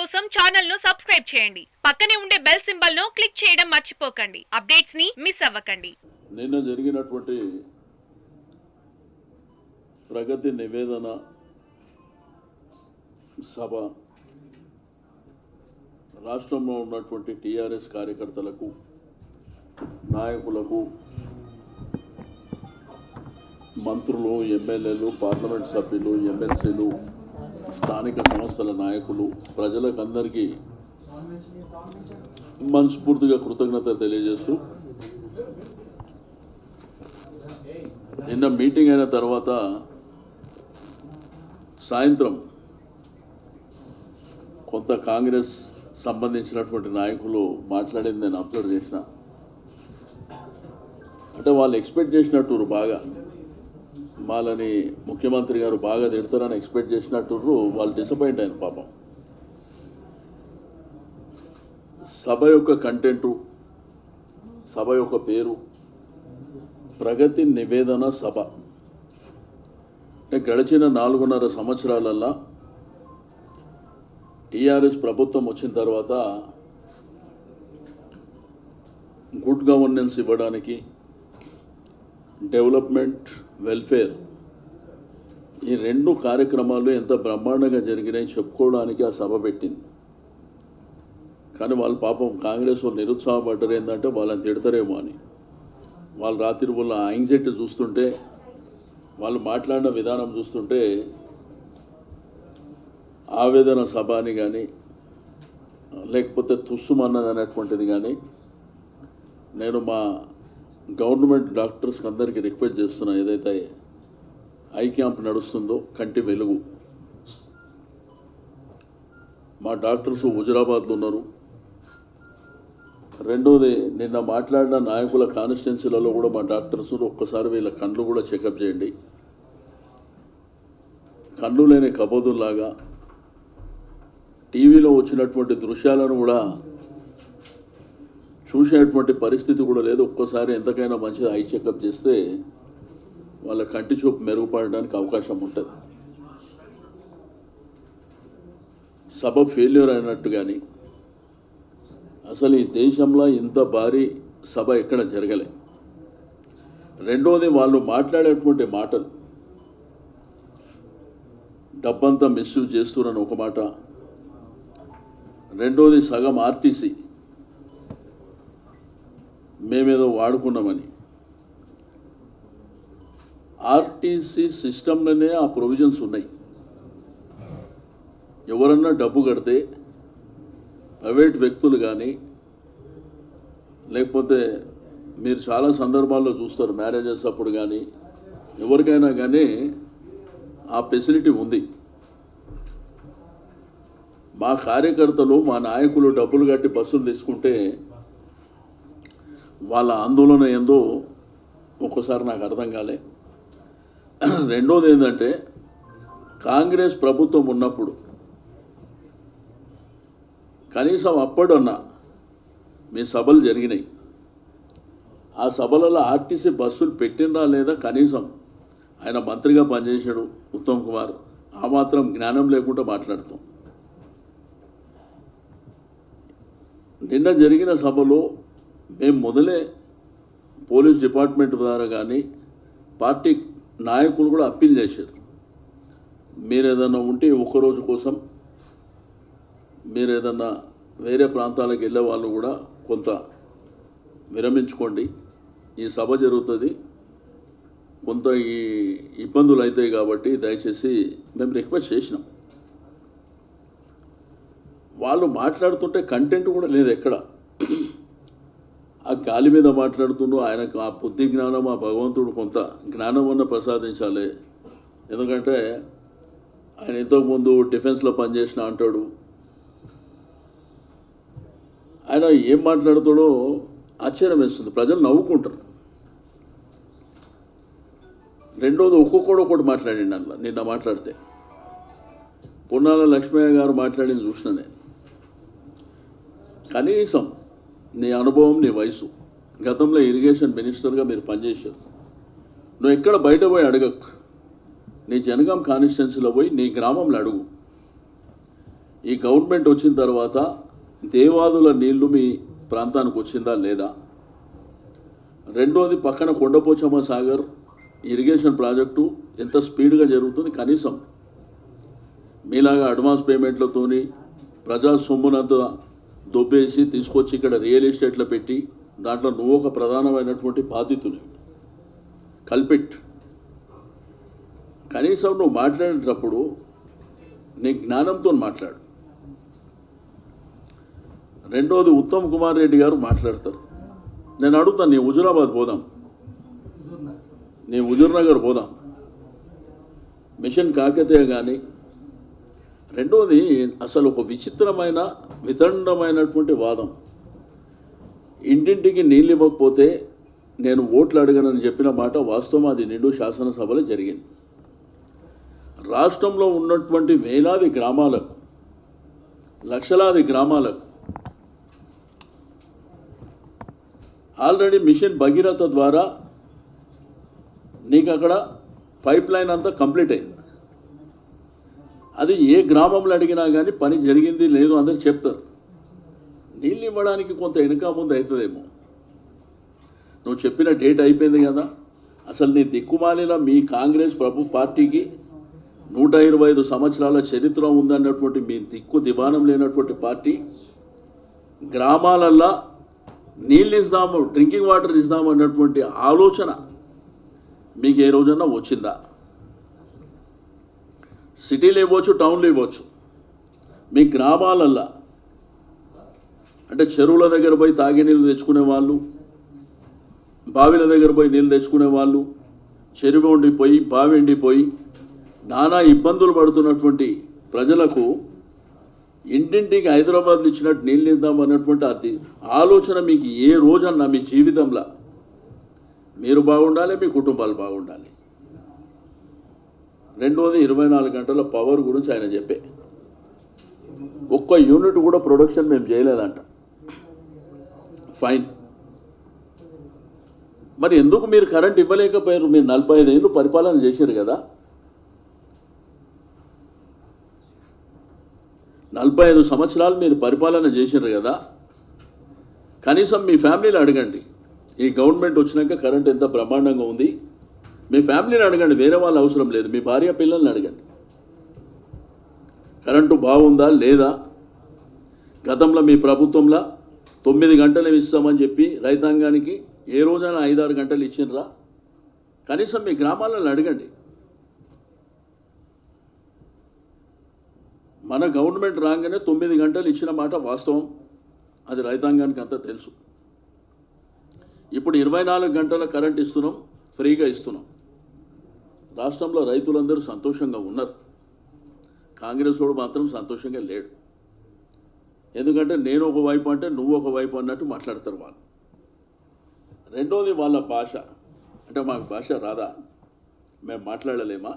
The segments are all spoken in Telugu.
కోసం ఛానల్ ను సబ్స్క్రైబ్ చేయండి. పక్కనే ఉండే బెల్ సింబల్ ను క్లిక్ చేయడం మర్చిపోకండి. అప్డేట్స్ ని మిస్ అవ్వకండి. నిన్న జరిగినటువంటి ప్రగతి నివేదన సభ రాష్ట్రంలో ఉన్నటువంటి టీఆర్ఎస్ కార్యకర్తలకు, నాయకులకు, మంత్రులు, ఎమ్మెల్యేలు, పార్లమెంట్ సభ్యులు, ఎమ్మెల్సీలు, స్థానిక సంస్థల నాయకులు, ప్రజలకు అందరికీ మనస్ఫూర్తిగా కృతజ్ఞత తెలియజేస్తూ, నిన్న మీటింగ్ అయిన తర్వాత సాయంత్రం కొంత కాంగ్రెస్ సంబంధించినటువంటి నాయకులు మాట్లాడింది నేను అబ్జర్వ్ చేసిన. అంటే వాళ్ళు ఎక్స్పెక్ట్ చేసినట్టు బాగా వాళ్ళని ముఖ్యమంత్రి గారు బాగా తిడతారని ఎక్స్పెక్ట్ చేసినట్టు వాళ్ళు డిసప్పాయింట్ అయిన పాపం. సభ యొక్క కంటెంటు, సభ యొక్క పేరు ప్రగతి నివేదన సభ. అంటే గడిచిన 4.5 సంవత్సరాలల్లా టీఆర్ఎస్ ప్రభుత్వం వచ్చిన తర్వాత గుడ్ గవర్నెన్స్ ఇవ్వడానికి, డెవలప్మెంట్, వెల్ఫేర్, ఈ 2 కార్యక్రమాలు ఎంత బ్రహ్మాండంగా జరిగినాయి చెప్పుకోవడానికి ఆ సభ పెట్టింది. కానీ వాళ్ళు పాపం కాంగ్రెస్ వాళ్ళు నిరుత్సాహపడ్డారు. ఏంటంటే వాళ్ళని తిడతారేమో అని. వాళ్ళు రాత్రి వాళ్ళ యాంగ్జైటీ చూస్తుంటే, వాళ్ళు మాట్లాడిన విధానం చూస్తుంటే ఆవేదన సభ అని కానీ, లేకపోతే తుస్సుమన్నది అనేటువంటిది కానీ, నేను మా గవర్నమెంట్ డాక్టర్స్కి అందరికీ రిక్వెస్ట్ చేస్తున్నా, ఏదైతే ఐ క్యాంప్ నడుస్తుందో కంటి వెలుగు, మా డాక్టర్స్ హుజురాబాద్లో ఉన్నారు. రెండోది, నిన్న మాట్లాడిన నాయకుల కాన్స్టిట్యున్సీలలో కూడా మా డాక్టర్స్ ఒక్కసారి వీళ్ళ కళ్ళు కూడా చెకప్ చేయండి. కళ్ళు లేని కబోదుల్లాగా టీవీలో వచ్చినటువంటి దృశ్యాలను కూడా చూసేటువంటి పరిస్థితి కూడా లేదు. ఒక్కసారి ఎంతకైనా మంచిగా ఐ చెకప్ చేస్తే వాళ్ళ కంటి చూపు మెరుగుపడడానికి అవకాశం ఉంటుంది. సభ ఫెయిల్యూర్ అయినట్టు కానీ, అసలు ఈ దేశంలో ఇంత భారీ సభ ఎక్కడ జరగలే. రెండోది, వాళ్ళు మాట్లాడేటువంటి మాటలు, డబ్బంతా మిస్యూజ్ చేస్తున్నారని ఒక మాట. రెండోది, సగం ఆర్టీసీ మేమేదో వాడుకున్నామని. ఆర్టీసీ సిస్టంలోనే ఆ ప్రొవిజన్స్ ఉన్నాయి. ఎవరన్నా డబ్బు కడితే ప్రైవేట్ వ్యక్తులు కానీ, లేకపోతే మీరు చాలా సందర్భాల్లో చూస్తారు, మ్యారేజెస్ అప్పుడు కానీ ఎవరికైనా కానీ ఆ ఫెసిలిటీ ఉంది. మా కార్యకర్తలు, మా నాయకులు డబ్బులు కట్టి బస్సులు తీసుకుంటే వాళ్ళ ఆందోళన ఏందో ఒక్కసారి నాకు అర్థం కాలే. రెండోది ఏంటంటే, కాంగ్రెస్ ప్రభుత్వం ఉన్నప్పుడు కనీసం అప్పుడన్నా మీ సభలు జరిగినాయి. ఆ సభలలో ఆర్టీసీ బస్సులు పెట్టినరా లేదా, కనీసం ఆయన మంత్రిగా పనిచేశాడు ఉత్తమ్ కుమార్, ఆ మాత్రం జ్ఞానం లేకుండా మాట్లాడుతాం. నిన్న జరిగిన సభలో మేము మొదలే పోలీస్ డిపార్ట్మెంట్ ద్వారా కానీ పార్టీ నాయకులు కూడా అప్పీల్ చేశారు, మీరు ఏదన్నా ఉంటే ఒక్కరోజు కోసం మీరు ఏదన్నా వేరే ప్రాంతాలకు వెళ్ళే వాళ్ళు కూడా కొంత విరమించుకోండి, ఈ సభ జరుగుతుంది, కొంత ఈ ఇబ్బందులు అవుతాయి కాబట్టి దయచేసి మేము రిక్వెస్ట్ చేసినాం. వాళ్ళు మాట్లాడుతుంటే కంటెంట్ కూడా లేదు ఎక్కడ. ఆ గాలి మీద మాట్లాడుతుండో, ఆయనకు ఆ బుద్ధి జ్ఞానం, ఆ భగవంతుడు కొంత జ్ఞానం అన్న ప్రసాదించాలి. ఎందుకంటే ఆయన ఇంతకుముందు డిఫెన్స్లో పనిచేసిన అంటాడు. ఆయన ఏం మాట్లాడుతాడో ఆశ్చర్యం వేస్తుంది, ప్రజలు నవ్వుకుంటారు. రెండోది, ఒక్కొక్కడు ఒకటి మాట్లాడిండి అట్లా. నిన్న మాట్లాడితే పొన్నాల లక్ష్మయ్య గారు మాట్లాడింది చూసిన నేను. కనీసం నీ అనుభవం, నీ వయసు, గతంలో ఇరిగేషన్ మినిస్టర్గా మీరు పనిచేశారు, నువ్వు ఎక్కడ బయట పోయి అడగకు, నీ జనగాం కాన్స్టిట్యున్సీలో పోయి నీ గ్రామంలో అడుగు. ఈ గవర్నమెంట్ వచ్చిన తర్వాత దేవాదుల నీళ్లు మీ ప్రాంతానికి వచ్చిందా లేదా? రెండోది పక్కన కొండపోచమ్మ సాగర్ ఇరిగేషన్ ప్రాజెక్టు ఎంత స్పీడ్గా జరుగుతుంది? కనీసం మీలాగా అడ్వాన్స్ పేమెంట్లతోని ప్రజా సొమ్మునంతా దొబ్బేసి తీసుకొచ్చి ఇక్కడ రియల్ ఎస్టేట్లో పెట్టి దాంట్లో నువ్వు ఒక ప్రధానమైనటువంటి బాధితుని కల్పిట్. కనీసం నువ్వు మాట్లాడేటప్పుడు నీ జ్ఞానంతో మాట్లాడు. రెండోది ఉత్తమ్ కుమార్ రెడ్డి గారు మాట్లాడతారు. నేను అడుగుతాను, నీ హుజూరాబాద్ పోదాం, నీ హుజూర్నగర్ పోదాం, మిషన్ కాకతీయ కానీ. రెండోది అసలు ఒక విచిత్రమైన వితండమైనటువంటి వాదం. ఇంటింటికి నీళ్ళు ఇవ్వకపోతే నేను ఓట్లు అడగనని చెప్పిన మాట వాస్తవం. అది నిండు శాసనసభలో జరిగింది. రాష్ట్రంలో ఉన్నటువంటి వేలాది గ్రామాలకు, లక్షలాది గ్రామాలకు ఆల్రెడీ మిషన్ భగీరథ ద్వారా నీకు అక్కడ పైప్ లైన్ అంతా కంప్లీట్ అయింది. అది ఏ గ్రామంలో అడిగినా కానీ పని జరిగింది లేదు అందరు చెప్తారు. నీళ్ళు ఇవ్వడానికి కొంత వెనుక ముందు అవుతుందేమో. నువ్వు చెప్పిన డేట్ అయిపోయింది కదా. అసలు నీ దిక్కుమాలిన మీ కాంగ్రెస్ పార్టీకి 125 సంవత్సరాల చరిత్ర ఉందన్నటువంటి మీ దిక్కు దివానం లేనటువంటి పార్టీ గ్రామాలల్లో నీళ్ళు ఇస్తాము, డ్రింకింగ్ వాటర్ ఇస్తాము అన్నటువంటి ఆలోచన మీకు ఏ రోజన్నా వచ్చిందా? సిటీలో ఇవ్వచ్చు, టౌన్లో ఇవ్వచ్చు, మీ గ్రామాలల్లో అంటే చెరువుల దగ్గర పోయి తాగే నీళ్ళు తెచ్చుకునే వాళ్ళు, బావిల దగ్గర పోయి నీళ్ళు తెచ్చుకునే వాళ్ళు, చెరువు ఉండిపోయి బావి ఎండిపోయి నానా ఇబ్బందులు పడుతున్నటువంటి ప్రజలకు ఇంటింటికి హైదరాబాద్లో ఇచ్చినట్టు నీళ్ళు ఇద్దాం అన్నటువంటి అది ఆలోచన మీకు ఏ రోజన్నా మీ జీవితంలో మీరు బాగుండాలి, మీ కుటుంబాలు బాగుండాలి. రెండోది 24 గంటల పవర్ గురించి ఆయన చెప్పే ఒక్క యూనిట్ కూడా ప్రొడక్షన్ మేము చేయలేదంట. ఫైన్, మరి ఎందుకు మీరు కరెంట్ ఇవ్వలేకపోయారు? మీరు 45 ఏళ్ళు పరిపాలన చేశారు కదా. 45 సంవత్సరాలు మీరు పరిపాలన చేశారు కదా. కనీసం మీ ఫ్యామిలీని అడగండి, ఈ గవర్నమెంట్ వచ్చినాక కరెంట్ ఎంత బ్రహ్మాండంగా ఉంది. మీ ఫ్యామిలీని అడగండి, వేరే వాళ్ళు అవసరం లేదు. మీ భార్య పిల్లల్ని అడగండి, కరెంటు బాగుందా లేదా. గతంలో మీ ప్రభుత్వంలో 9 గంటలు ఇస్తామని చెప్పి రైతాంగానికి ఏ రోజైనా 5-6 గంటలు ఇచ్చినరా? కనీసం మీ గ్రామాలను అడగండి. మన గవర్నమెంట్ రాగానే 9 గంటలు ఇచ్చిన మాట వాస్తవం, అది రైతాంగానికి అంతా తెలుసు. ఇప్పుడు 24 గంటల కరెంట్ ఇస్తున్నాం, ఫ్రీగా ఇస్తున్నాం. రాష్ట్రంలో రైతులందరూ సంతోషంగా ఉన్నారు. కాంగ్రెస్ వాడు మాత్రం సంతోషంగా లేడు. ఎందుకంటే నేను ఒకవైపు అంటే నువ్వు ఒకవైపు అన్నట్టు మాట్లాడతారు వాళ్ళు. రెండోది వాళ్ళ భాష, అంటే మాకు భాష రాదా, మేము మాట్లాడలేమా,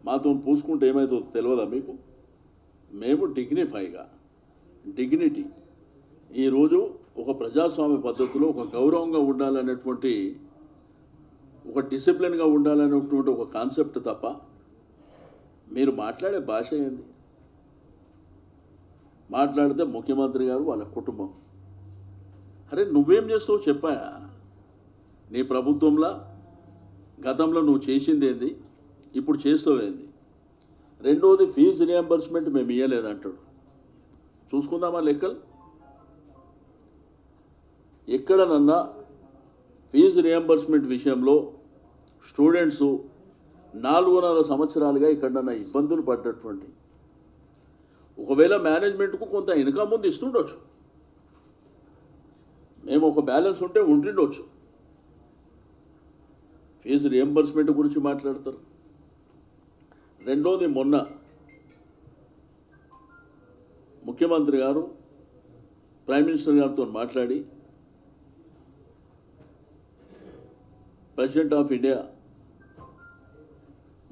మాతో పూసుకుంటే ఏమవుతుందో తెలియదా మీకు? మేము డిగ్నిటీ ఈరోజు ఒక ప్రజాస్వామ్య పద్ధతిలో ఒక గౌరవంగా ఉండాలనేటువంటి, ఒక డిసిప్లిన్గా ఉండాలనేటువంటి ఒక కాన్సెప్ట్ తప్ప మీరు మాట్లాడే భాష ఏంది? మాట్లాడితే ముఖ్యమంత్రి గారు వాళ్ళ కుటుంబం. అరే నువ్వేం చేస్తావు చెప్పాయా? నీ ప్రభుత్వంలో గతంలో నువ్వు చేసింది ఏంది, ఇప్పుడు చేస్తావేంది? రెండోది ఫీజు రియంబర్స్మెంట్ మేము ఇవ్వలేదంటాడు. చూసుకుందామా లెక్కలు? ఎక్కడనన్నా ఫీజు రియంబర్స్మెంట్ విషయంలో స్టూడెంట్స్ 4.5 సంవత్సరాలుగా ఇక్కడన్నా ఇబ్బందులు పడ్డటువంటి, ఒకవేళ మేనేజ్మెంట్కు కొంత వెనుక ముందు ఇస్తుండొచ్చు, మేము ఒక బ్యాలెన్స్ ఉంటే ఉంటుండొచ్చు. ఫీజు రియంబర్స్మెంట్ గురించి మాట్లాడతారు. రెండోది మొన్న ముఖ్యమంత్రి గారు ప్రైమ్ మినిస్టర్ గారితో మాట్లాడి ప్రెసిడెంట్ ఆఫ్ ఇండియా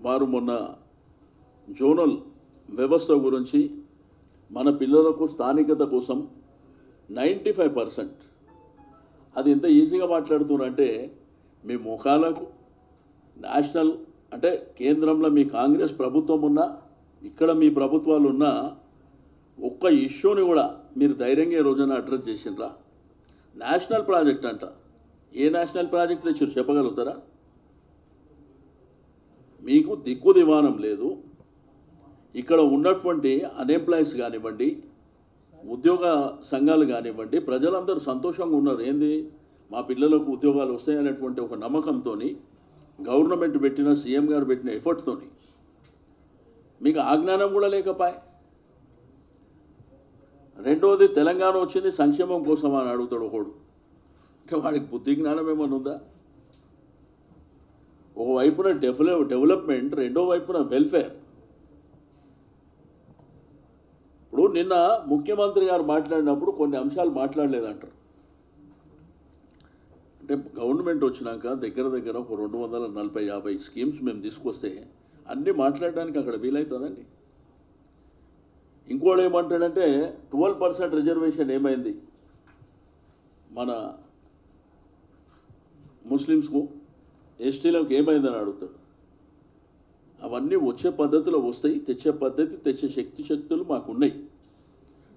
వారు మొన్న జోనల్ వ్యవస్థ గురించి మన పిల్లలకు స్థానికత కోసం 95%, అది ఎంత ఈజీగా మాట్లాడుతున్నారంటే మీ ముఖాలకు నేషనల్ అంటే కేంద్రంలో మీ కాంగ్రెస్ ప్రభుత్వం ఉన్న ఇక్కడ మీ ప్రభుత్వాలు ఉన్న ఒక్క ఇష్యూని కూడా మీరు ధైర్యంగా ఈ రోజున అడ్రస్ చేసిండ్రా? నేషనల్ ప్రాజెక్ట్ అంట. ఏ నేషనల్ ప్రాజెక్ట్ తెచ్చారు చెప్పగలుగుతారా? మీకు దిక్కు దివానం లేదు. ఇక్కడ ఉన్నటువంటి అన్ఎంప్లాయీస్ కానివ్వండి, ఉద్యోగ సంఘాలు కానివ్వండి, ప్రజలందరూ సంతోషంగా ఉన్నారు. ఏంది, మా పిల్లలకు ఉద్యోగాలు వస్తాయనేటువంటి ఒక నమ్మకంతో గవర్నమెంట్ పెట్టిన, సీఎం గారు పెట్టిన ఎఫర్ట్తోని మీకు ఆ జ్ఞానం కూడా లేకపోయే. రెండోది, తెలంగాణ వచ్చింది సంక్షేమం కోసం అని అడుగుతాడు ఒకడు. అంటే వాడికి బుద్ధి జ్ఞానం ఏమైనా ఉందా? ఒకవైపున డెవలప్మెంట్, రెండో వైపున వెల్ఫేర్. ఇప్పుడు నిన్న ముఖ్యమంత్రి గారు మాట్లాడినప్పుడు కొన్ని అంశాలు మాట్లాడలేదంటారు. అంటే గవర్నమెంట్ వచ్చినాక దగ్గర దగ్గర ఒక 240-50 స్కీమ్స్ మేము తీసుకొస్తే అన్నీ మాట్లాడడానికి అక్కడ వీలవుతుందండి. ఇంకోటి ఏమంటాడంటే 12% రిజర్వేషన్ ఏమైంది మన ముస్లిమ్స్కు, ఎస్టీలకు ఏమైందని అడుగుతాడు. అవన్నీ వచ్చే పద్ధతిలో వస్తాయి, తెచ్చే పద్ధతి, తెచ్చే శక్తులు మాకున్నాయి.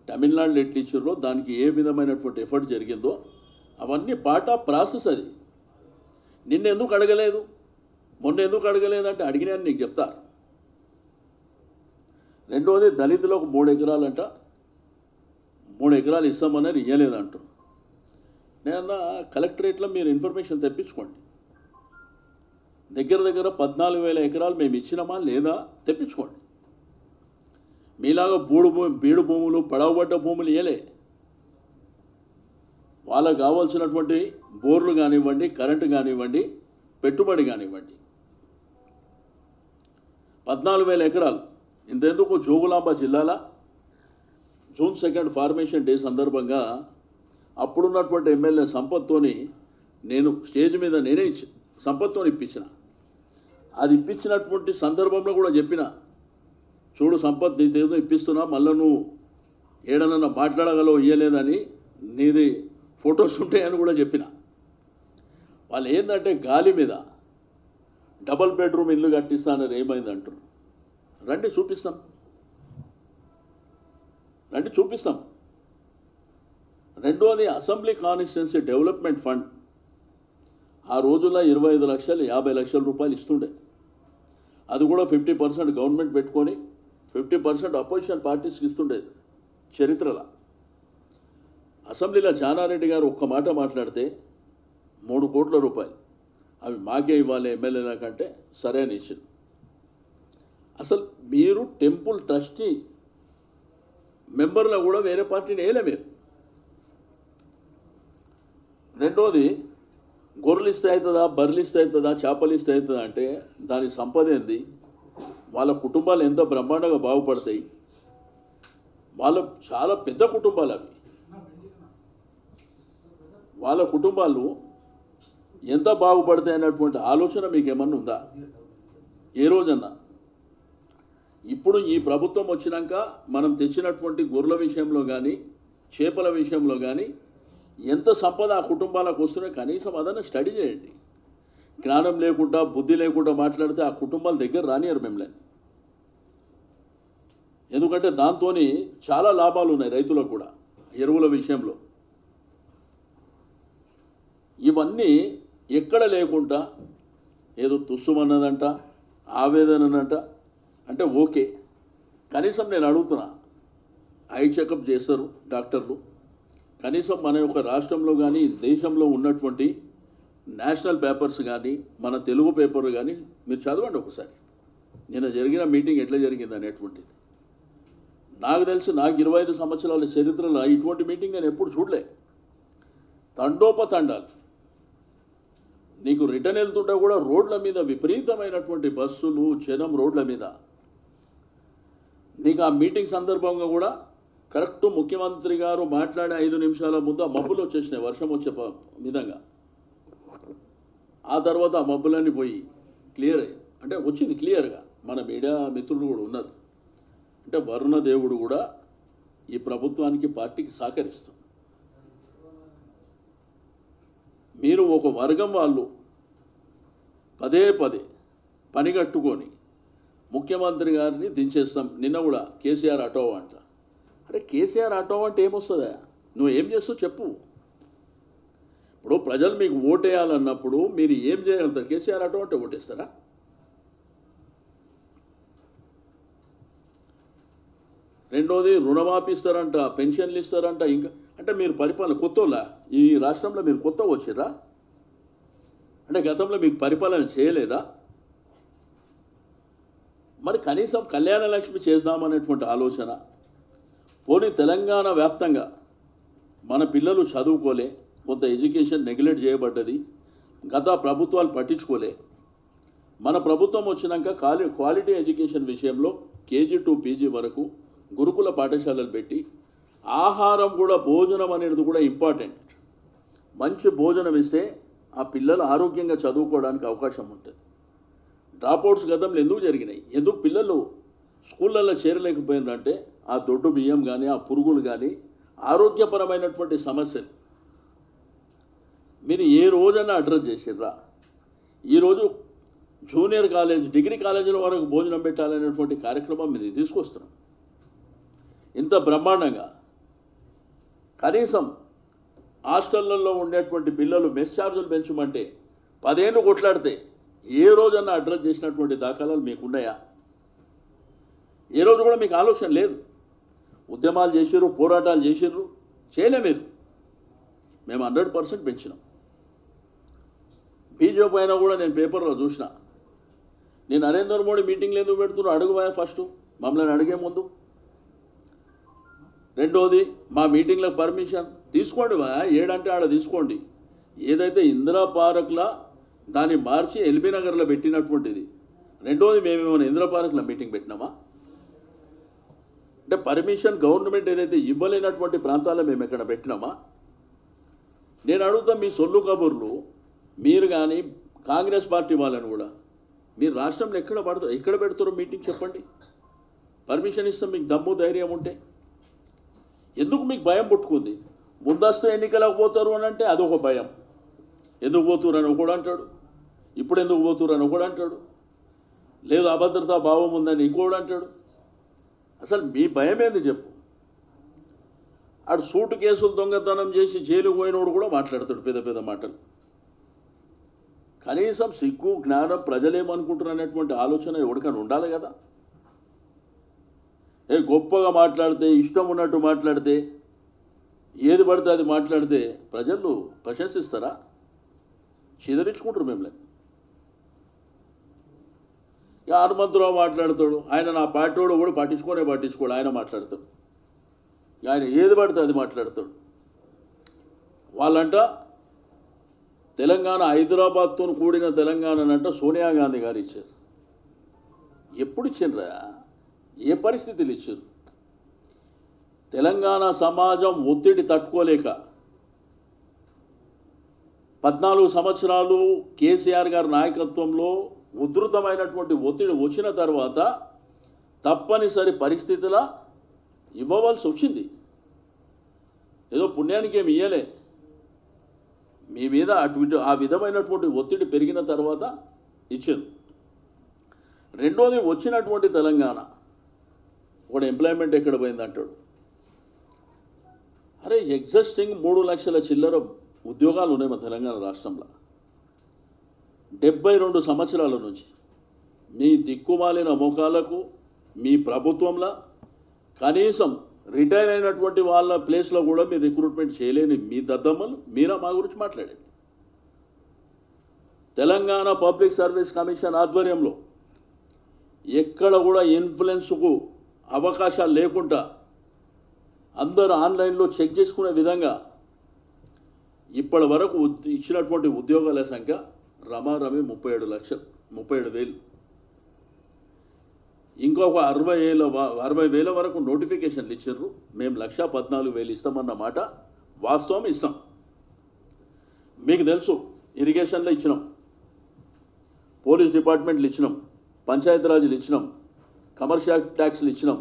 తమిళనాడులో ఎట్లా ఇచ్చారో దానికి ఏ విధమైనటువంటి ఎఫర్ట్ జరిగిందో అవన్నీ పార్ట్ ఆఫ్ ప్రాసెస్. అది నిన్న ఎందుకు అడగలేదు, మొన్న ఎందుకు అడగలేదంటే అడిగినాను నీకు చెప్తారు. రెండోది, దళితులకు 3 ఎకరాలంట, 3 ఎకరాలు ఇస్తామని ఇవ్వలేదంటారు. నేను కలెక్టరేట్లో మీరు ఇన్ఫర్మేషన్ తెప్పించుకోండి. దగ్గర దగ్గర 14,000 ఎకరాలు మేము ఇచ్చినామా లేదా తెప్పించుకోండి. మీలాగా బీడు భూములు, పడవబడ్డ భూములు ఇవ్వలే. వాళ్ళకు కావాల్సినటువంటి బోర్లు కానివ్వండి, కరెంటు కానివ్వండి, పెట్టుబడి కానివ్వండి. 14,000 ఎకరాలు. ఇంతెందుకు, జోగులాంబ జిల్లాల June 2 ఫార్మేషన్ డే సందర్భంగా అప్పుడున్నటువంటి ఎమ్మెల్యే సంపత్తోని నేను స్టేజ్ మీద నేనే సంపత్తోని ఇప్పించిన. అది ఇప్పించినటువంటి సందర్భంలో కూడా చెప్పిన, చూడు సంపత్, నీ చేతితో ఇప్పిస్తున్నా, మళ్ళీ నువ్వు ఏడనన్నా మాట్లాడగలవు ఇయ్యలేదని, నీది ఫొటోస్ ఉంటాయని కూడా చెప్పిన. వాళ్ళు ఏంటంటే గాలి మీద డబల్ బెడ్రూమ్ ఇల్లు కట్టిస్తానని ఏమైందంటారు. రండి చూపిస్తాం, రండి చూపిస్తాం. రెండోది, అసెంబ్లీ కాన్స్టిట్యున్సీ డెవలప్మెంట్ ఫండ్ ఆ రోజుల్లో 25 లక్షలు 50 లక్షల రూపాయలు ఇస్తుండే. అది కూడా 50% గవర్నమెంట్ పెట్టుకొని 50% అపోజిషన్ పార్టీస్కి ఇస్తుండే చరిత్రలో. అసెంబ్లీలో జానారెడ్డి గారు ఒక్క మాట మాట్లాడితే 3 కోట్ల రూపాయలు అవి మాకే ఇవ్వాలి ఎమ్మెల్యేల కంటే సరే అని ఇచ్చింది. అసలు మీరు టెంపుల్ ట్రస్టీ మెంబర్లో కూడా వేరే పార్టీని వేయలే మీరు. రెండోది, గొర్రెలు ఇస్తే అవుతుందా, బర్రెలు ఇస్తే అవుతుందా, చేపలు ఇస్తే అవుతుందా అంటే దాని సంపద ఏంది, వాళ్ళ కుటుంబాలు ఎంత బ్రహ్మాండంగా బాగుపడతాయి. వాళ్ళ చాలా పెద్ద కుటుంబాలు అవి. వాళ్ళ కుటుంబాలు ఎంత బాగుపడతాయి అన్నటువంటి ఆలోచన మీకు ఏమన్నా ఉందా ఏ రోజన్నా? ఇప్పుడు ఈ ప్రభుత్వం వచ్చినాక మనం తెచ్చినటువంటి గొర్రెల విషయంలో కానీ, చేపల విషయంలో కానీ ఎంత సంపద ఆ కుటుంబాలకు వస్తున్నాయో కనీసం అదన్నా స్టడీ చేయండి. జ్ఞానం లేకుండా, బుద్ధి లేకుండా మాట్లాడితే ఆ కుటుంబాల దగ్గర రానియరు మిమ్మల్ని. ఎందుకంటే దాంతో చాలా లాభాలు ఉన్నాయి రైతులకు కూడా, ఎరువుల విషయంలో. ఇవన్నీ ఎక్కడ లేకుండా ఏదో తుస్సుమన్నదంట, ఆవేదననంట. అంటే ఓకే, కనీసం నేను అడుగుతున్నా, ఐ చెకప్ చేస్తారు డాక్టర్లు. కనీసం మన యొక్క రాష్ట్రంలో కానీ దేశంలో ఉన్నటువంటి నేషనల్ పేపర్స్ కానీ, మన తెలుగు పేపర్ కానీ మీరు చదవండి ఒకసారి. నిన్న జరిగిన మీటింగ్ ఎట్లా జరిగింది అనేటువంటిది. నాకు తెలిసి నాకు 25 సంవత్సరాల చరిత్రలో ఇటువంటి మీటింగ్ నేను ఎప్పుడు చూడలే. తండోపతండాలు. నీకు రిటర్న్ వెళ్తుంటే కూడా రోడ్ల మీద విపరీతమైనటువంటి బస్సులు, జనం రోడ్ల మీద. నీకు ఆ మీటింగ్ సందర్భంగా కూడా కరెక్ట్ ముఖ్యమంత్రి గారు మాట్లాడే 5 నిమిషాల ముందు ఆ మబ్బులు వచ్చేసినాయి, వర్షం వచ్చే విధంగా. ఆ తర్వాత ఆ మబ్బులన్నీ పోయి క్లియర్ అయ్యి, అంటే వచ్చింది క్లియర్గా. మన మీడియా మిత్రులు కూడా ఉన్నారు. అంటే వరుణదేవుడు కూడా ఈ ప్రభుత్వానికి, పార్టీకి సహకరిస్తుంది. మీరు ఒక వర్గం వాళ్ళు పదే పదే పనిగట్టుకొని ముఖ్యమంత్రి గారిని దించేస్తాం. నిన్న కూడా కేసీఆర్ ఆటో అంట. అరే కేసీఆర్ ఆటో అంటే ఏమొస్తుందా? నువ్వు ఏం చేస్తావు చెప్పు. ఇప్పుడు ప్రజలు మీకు ఓటేయాలన్నప్పుడు మీరు ఏం చేయగలుగుతారు? కేసీఆర్ ఆటో అంటే ఓటేస్తారా? రెండోది రుణమాఫీ ఇస్తారంట, పెన్షన్లు ఇస్తారంట. ఇంకా అంటే మీరు పరిపాలన కొత్తోళ్ళా? ఈ రాష్ట్రంలో మీరు కొత్త వచ్చిరా? అంటే గతంలో మీకు పరిపాలన చేయలేదా? మరి కనీసం కళ్యాణ లక్ష్మి చేద్దామనేటువంటి ఆలోచన. పోనీ తెలంగాణ వ్యాప్తంగా మన పిల్లలు చదువుకోలే, కొంత ఎడ్యుకేషన్ నెగ్లెక్ట్ చేయబడ్డది, గత ప్రభుత్వాలు పట్టించుకోలే. మన ప్రభుత్వం వచ్చినాక క్వాలిటీ ఎడ్యుకేషన్ విషయంలో కేజీ టు పీజీ వరకు గురుకుల పాఠశాలలు పెట్టి ఆహారం కూడా, భోజనం అనేది కూడా ఇంపార్టెంట్. మంచి భోజనం ఇస్తే ఆ పిల్లలు ఆరోగ్యంగా చదువుకోవడానికి అవకాశం ఉంటుంది. డ్రాప్అవుట్స్ గతంలో ఎందుకు జరిగినాయి? ఎందుకు పిల్లలు స్కూళ్ళల్లో చేరలేకపోయిందంటే ఆ దొడ్డు బియ్యం కానీ, ఆ పురుగులు కానీ, ఆరోగ్యపరమైనటువంటి సమస్యలు మీరు ఏ రోజైనా అడ్రస్ చేసిర్రా? ఈరోజు జూనియర్ కాలేజ్, డిగ్రీ కాలేజీల వరకు భోజనం పెట్టాలనేటువంటి కార్యక్రమం మీరు తీసుకొస్తున్నాం. ఇంత బ్రహ్మాండంగా కనీసం హాస్టళ్లలో ఉండేటువంటి పిల్లలు మెస్ ఛార్జీలు పెంచమంటే 10 ఏళ్ళు కొట్లాడితే ఏ రోజన్నా అడ్రస్ చేసినటువంటి దాఖలాలు మీకున్నాయా? ఏ రోజు కూడా మీకు ఆలోచన లేదు. ఉద్యమాలు చేసిర్రు, పోరాటాలు చేసిర్రు, చేయలే మీరు. మేము 100% పెంచినాం. బీజేపీ అయినా కూడా నేను పేపర్లో చూసిన. నేను నరేంద్ర మోడీ మీటింగ్లు ఎందుకు పెడుతున్నా అడుగుపోయా ఫస్ట్, మమ్మల్ని అడిగే ముందు. రెండోది మా మీటింగ్లకు పర్మిషన్ తీసుకోండి, ఏడంటే ఆడ తీసుకోండి. ఏదైతే ఇందిరా పార్క్లా దాన్ని మార్చి ఎల్బీ నగర్లో పెట్టినటువంటిది. రెండోది మేమేమైనా ఇందిరా పార్క్లో మీటింగ్ పెట్టినామా? అంటే పర్మిషన్ గవర్నమెంట్ ఏదైతే ఇవ్వలేనటువంటి ప్రాంతాల్లో మేము ఎక్కడ పెట్టినామా? నేను అడుగుతా, మీ సొల్లు కబుర్లు మీరు కానీ కాంగ్రెస్ పార్టీ వాళ్ళని కూడా మీరు రాష్ట్రంలో ఎక్కడ పెడతారో మీటింగ్ చెప్పండి. పర్మిషన్ ఇస్తాం మీకు దమ్ము ధైర్యం ఉంటే. ఎందుకు మీకు భయం పుట్టుకుంది? ముందస్తు ఎన్నికలకు పోతారు అని అంటే అదొక భయం. ఎందుకు పోతురు అని ఒకడు అంటాడు, ఇప్పుడు ఎందుకు పోతురు అని ఒకడు అంటాడు, లేదు అభద్రతా భావం ఉందని ఇంకోడు అంటాడు. అసలు మీ భయం ఏంది చెప్పు? ఆడు సూటు కేసులు దొంగతనం చేసి జైలుకు పోయినోడు కూడా మాట్లాడతాడు పెద్ద పెద్ద మాటలు. కనీసం సిగ్గు, జ్ఞానం, ప్రజలేమనుకుంటారు అనేటువంటి ఆలోచన ఎవరికైనా ఉండాలి కదా. గొప్పగా మాట్లాడితే, ఇష్టం ఉన్నట్టు మాట్లాడితే, ఏది పడితే అది మాట్లాడితే ప్రజలు ప్రశంసిస్తారా? చెదరించుకుంటారు మిమ్మల్ని. ఇక హనుమంతరావు మాట్లాడతాడు, ఆయన నా పార్టీ వాడు కూడా పట్టించుకోడు, ఆయన మాట్లాడతాడు. ఆయన ఏది పడితే అది మాట్లాడతాడు. వాళ్ళంట తెలంగాణ హైదరాబాద్తో కూడిన తెలంగాణనంట సోనియా గాంధీ గారు ఇచ్చారు. ఎప్పుడు ఇచ్చిండ్రా? ఏ పరిస్థితులు ఇచ్చారు? తెలంగాణ సమాజం ఒత్తిడి తట్టుకోలేక 14 సంవత్సరాలు కేసీఆర్ గారి నాయకత్వంలో ఉధృతమైనటువంటి ఒత్తిడి వచ్చిన తర్వాత తప్పనిసరి పరిస్థితుల ఇవ్వవలసి వచ్చింది. ఏదో పుణ్యానికి ఏమి ఇయ్యలే, మీ మీద అటు ఆ విధమైనటువంటి ఒత్తిడి పెరిగిన తర్వాత ఇచ్చారు. రెండోది వచ్చినటువంటి తెలంగాణ ఒక ఎంప్లాయ్మెంట్ ఎక్కడ పోయింది అంటాడు. అరే ఎగ్జిస్టింగ్ 3 లక్షల చిల్లర ఉద్యోగాలు ఉన్నాయి మన తెలంగాణ రాష్ట్రంలో. 72 సంవత్సరాల నుంచి మీ దిక్కుమాలిన ముఖాలకు మీ ప్రభుత్వంలో కనీసం రిటైర్ అయినటువంటి వాళ్ళ ప్లేస్లో కూడా మీరు రిక్రూట్మెంట్ చేయలేని మీ దద్దమ్మలు మీరా మా గురించి మాట్లాడేది. తెలంగాణ పబ్లిక్ సర్వీస్ కమిషన్ ఆధ్వర్యంలో ఎక్కడ కూడా ఇన్ఫ్లుయెన్స్కు అవకాశాలు లేకుండా అందరూ ఆన్లైన్లో చెక్ చేసుకునే విధంగా ఇప్పటి వరకు ఇచ్చినటువంటి ఉద్యోగాల సంఖ్య రమారమి 37,000. ఇంకొక 60,000 వరకు నోటిఫికేషన్లు ఇచ్చారు. మేము 1,14,000 ఇస్తామన్న మాట వాస్తవం. ఇస్తాం. మీకు తెలుసు, ఇరిగేషన్లో ఇచ్చినాం, పోలీస్ డిపార్ట్మెంట్లు ఇచ్చినాం, పంచాయతీరాజులు ఇచ్చినాం, కమర్షియల్ ట్యాక్స్లు ఇచ్చినాం,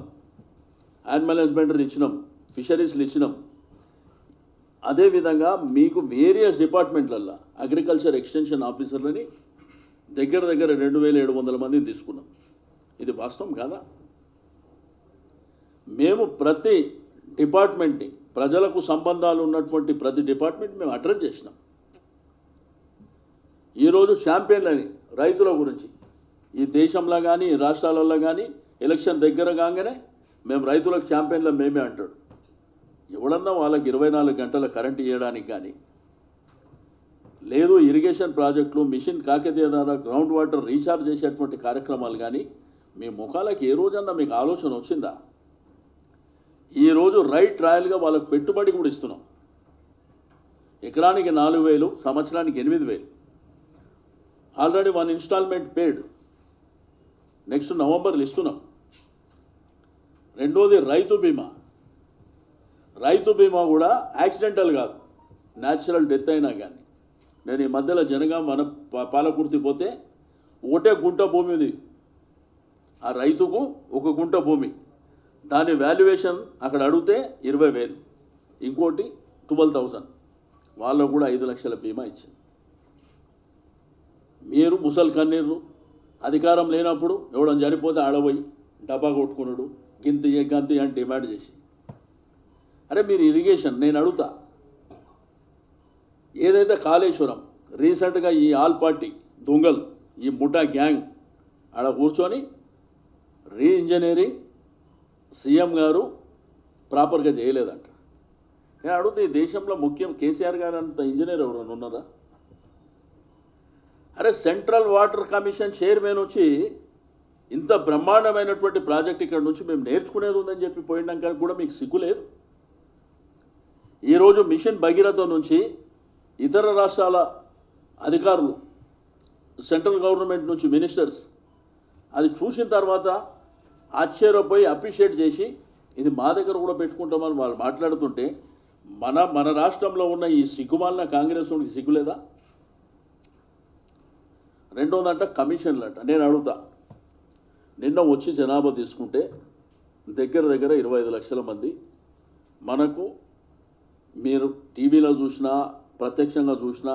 యానిమల్ హస్బెండరీలు ఇచ్చినాం, ఫిషరీస్లు ఇచ్చినాం. అదేవిధంగా మీకు వేరియస్ డిపార్ట్మెంట్లల్లో అగ్రికల్చర్ ఎక్స్టెన్షన్ ఆఫీసర్లని దగ్గర 2,700 మందిని తీసుకున్నాం. ఇది వాస్తవం కాదా? మేము ప్రతి డిపార్ట్మెంట్ని, ప్రజలకు సంబంధాలు ఉన్నటువంటి ప్రతి డిపార్ట్మెంట్ మేము అడ్రస్ చేసినాం. ఈరోజు ఛాంపియన్లని రైతుల గురించి ఈ దేశంలో కానీ ఈ రాష్ట్రాలలో కానీ ఎలక్షన్ దగ్గర కాగానే మేము రైతులకు ఛాంపియన్ల మేమే అంటాడు. ఎవడన్నా వాళ్ళకి 24 గంటల కరెంట్ ఇవ్వడానికి కానీ, లేదు ఇరిగేషన్ ప్రాజెక్టులు, మిషన్ కాకతీయ ద్వారా గ్రౌండ్ వాటర్ రీఛార్జ్ చేసేటువంటి కార్యక్రమాలు కానీ మీ ముఖాలకు ఏ రోజన్నా మీకు ఆలోచన వచ్చిందా? ఈరోజు రైట్ రాయల్గా వాళ్ళకు పెట్టుబడి కూడా ఇస్తున్నాం. ఎకరానికి 4,000, సంవత్సరానికి 8,000. ఆల్రెడీ 1 ఇన్స్టాల్మెంట్ పేడ్, నెక్స్ట్ నవంబర్లో ఇస్తున్నాం. రెండోది రైతు బీమా. రైతు బీమా కూడా యాక్సిడెంటల్ కాదు, న్యాచురల్ డెత్ అయినా కానీ. నేను ఈ మధ్యలో జనగాం మన పాలకుర్తి పోతే ఒకటే గుంట భూమి ఉంది, ఆ రైతుకు 1 గుంట భూమి, దాని వాల్యుయేషన్ అక్కడ అడిగితే 20,000, ఇంకోటి 12,000, వాళ్ళకు కూడా 5 లక్షల బీమా ఇచ్చింది. మీరు ముసలి కన్నీరు అధికారం లేనప్పుడు ఎవడని చనిపోతే ఆడబోయి డబ్బా కొట్టుకున్నాడు, గింతి గంతి అని డిమాండ్ చేసి. అరే మీరు ఇరిగేషన్, నేను అడుగుతా, ఏదైతే కాళేశ్వరం రీసెంట్గా ఈ ఆల్ పార్టీ దొంగలు, ఈ ముఠా గ్యాంగ్ ఆడ కూర్చొని రీఇంజనీరింగ్ సీఎం గారు ప్రాపర్గా చేయలేదంట. నేను అడుగుతా, ఈ దేశంలో ముఖ్యం కేసీఆర్ గారు అంత ఇంజనీర్ ఎవరైనా ఉన్నారా? అరే సెంట్రల్ వాటర్ కమిషన్ చైర్మన్ వచ్చి ఇంత బ్రహ్మాండమైనటువంటి ప్రాజెక్ట్ ఇక్కడ నుంచి మేము నేర్చుకునేది ఉందని చెప్పి పోయినాక కూడా మీకు సిగ్గు లేదు. ఈరోజు మిషన్ భగీరథ నుంచి ఇతర రాష్ట్రాల అధికారులు, సెంట్రల్ గవర్నమెంట్ నుంచి మినిస్టర్స్ అది చూసిన తర్వాత ఆశ్చర్యపోయి అప్రిషియేట్ చేసి ఇది మా దగ్గర కూడా పెట్టుకుంటామని వాళ్ళు మాట్లాడుతుంటే మన రాష్ట్రంలో ఉన్న ఈ సిగ్గుమాలిన కాంగ్రెస్ వాడికి సిగ్గులేదా? రెండోదంట కమిషన్లంట. నేను అడుగుతా, నిన్న వచ్చి జనాభా తీసుకుంటే దగ్గర 25 లక్షల మంది మనకు, మీరు టీవీలో చూసినా ప్రత్యక్షంగా చూసినా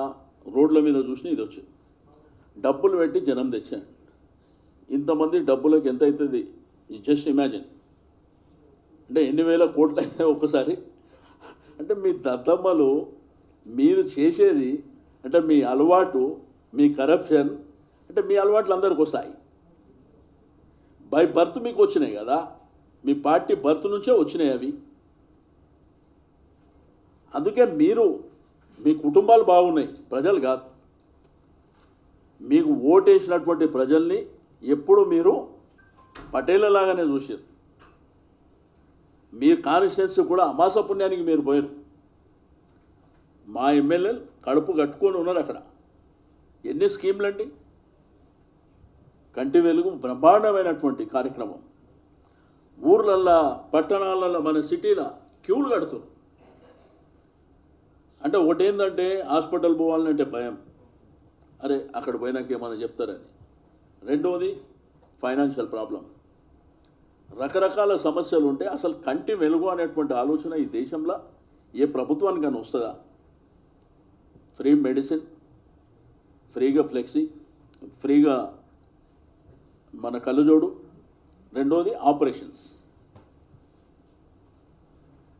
రోడ్ల మీద చూసినా ఇది వచ్చింది. డబ్బులు పెట్టి జనం తెచ్చాను. ఇంతమంది డబ్బులకు ఎంత అవుతుంది జస్ట్ ఇమాజిన్. అంటే ఎన్ని వేల కోట్లు అయితే ఒక్కసారి. అంటే మీ దద్దమ్మలు మీరు చేసేది, అంటే మీ అలవాటు, మీ కరప్షన్, అంటే మీ అలవాట్లు అందరికి వస్తాయి. బై బర్త్ మీకు వచ్చినాయి కదా, మీ పార్టీ బర్త్ నుంచే వచ్చినాయి అవి. అందుకే మీరు, మీ కుటుంబాలు బాగున్నాయి, ప్రజలు కాదు. మీకు ఓటేసినటువంటి ప్రజల్ని ఎప్పుడు మీరు పటేళ్లలాగానే చూసారు. మీ కాన్స్టిట్యున్సీ కూడా అమాస పుణ్యానికి మీరు పోయారు. మా ఎమ్మెల్యేలు కడుపు కట్టుకొని ఉన్నారు అక్కడ. ఎన్ని స్కీమ్లు అండి? కంటి వెలుగు బ్రహ్మాండమైనటువంటి కార్యక్రమం. ఊర్లల్లో, పట్టణాలలో, మన సిటీలో క్యూలు కడుతున్నారు. అంటే ఒకటేందంటే హాస్పిటల్ పోవాలంటే భయం, అరే అక్కడ పోయినాక ఏమైనా చెప్తారని. రెండవది ఫైనాన్షియల్ ప్రాబ్లం. రకరకాల సమస్యలు ఉంటే అసలు కంటి వెలుగు అనేటువంటి ఆలోచన ఈ దేశంలో ఏ ప్రభుత్వానికైనా వస్తుందా? ఫ్రీ మెడిసిన్, ఫ్రీగా ఫ్లెక్సీ, ఫ్రీగా మన కళ్ళజోడు. రెండోది ఆపరేషన్స్.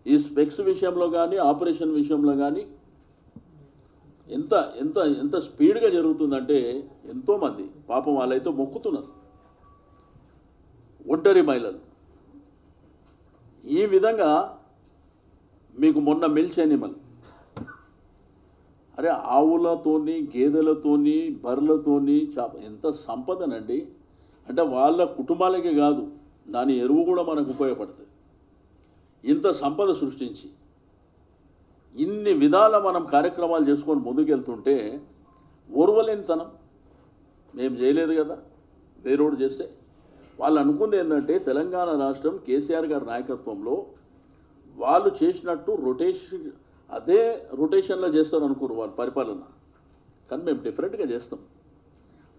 ఈ స్పెక్స్ విషయంలో కానీ ఆపరేషన్ విషయంలో కానీ ఎంత ఎంత ఎంత స్పీడ్గా జరుగుతుందంటే ఎంతోమంది పాపం వాళ్ళైతే మొక్కుతున్నారు, ఒంటరి మహిళలు. ఈ విధంగా మీకు మొన్న మిల్క్ యానిమల్, అరే ఆవులతోని, గేదెలతోని, బర్రెలతోని ఎంత సంపదనండి. అంటే వాళ్ళ కుటుంబాలకే కాదు, దాని ఎరువు కూడా మనకు ఉపయోగపడుతుంది. ఇంత సంపద సృష్టించి ఇన్ని విధాల మనం కార్యక్రమాలు చేసుకొని ముందుకెళ్తుంటే ఓర్వలేనితనం. మేము చేయలేదు కదా, వేరేోడు చేస్తే. వాళ్ళు అనుకుంది ఏంటంటే తెలంగాణ రాష్ట్రం కేసీఆర్ గారి నాయకత్వంలో వాళ్ళు చేసినట్టు రొటేషన్, అదే రొటేషన్లో చేస్తారు అనుకోరు వాళ్ళు పరిపాలన. కానీ మేము డిఫరెంట్గా చేస్తాం.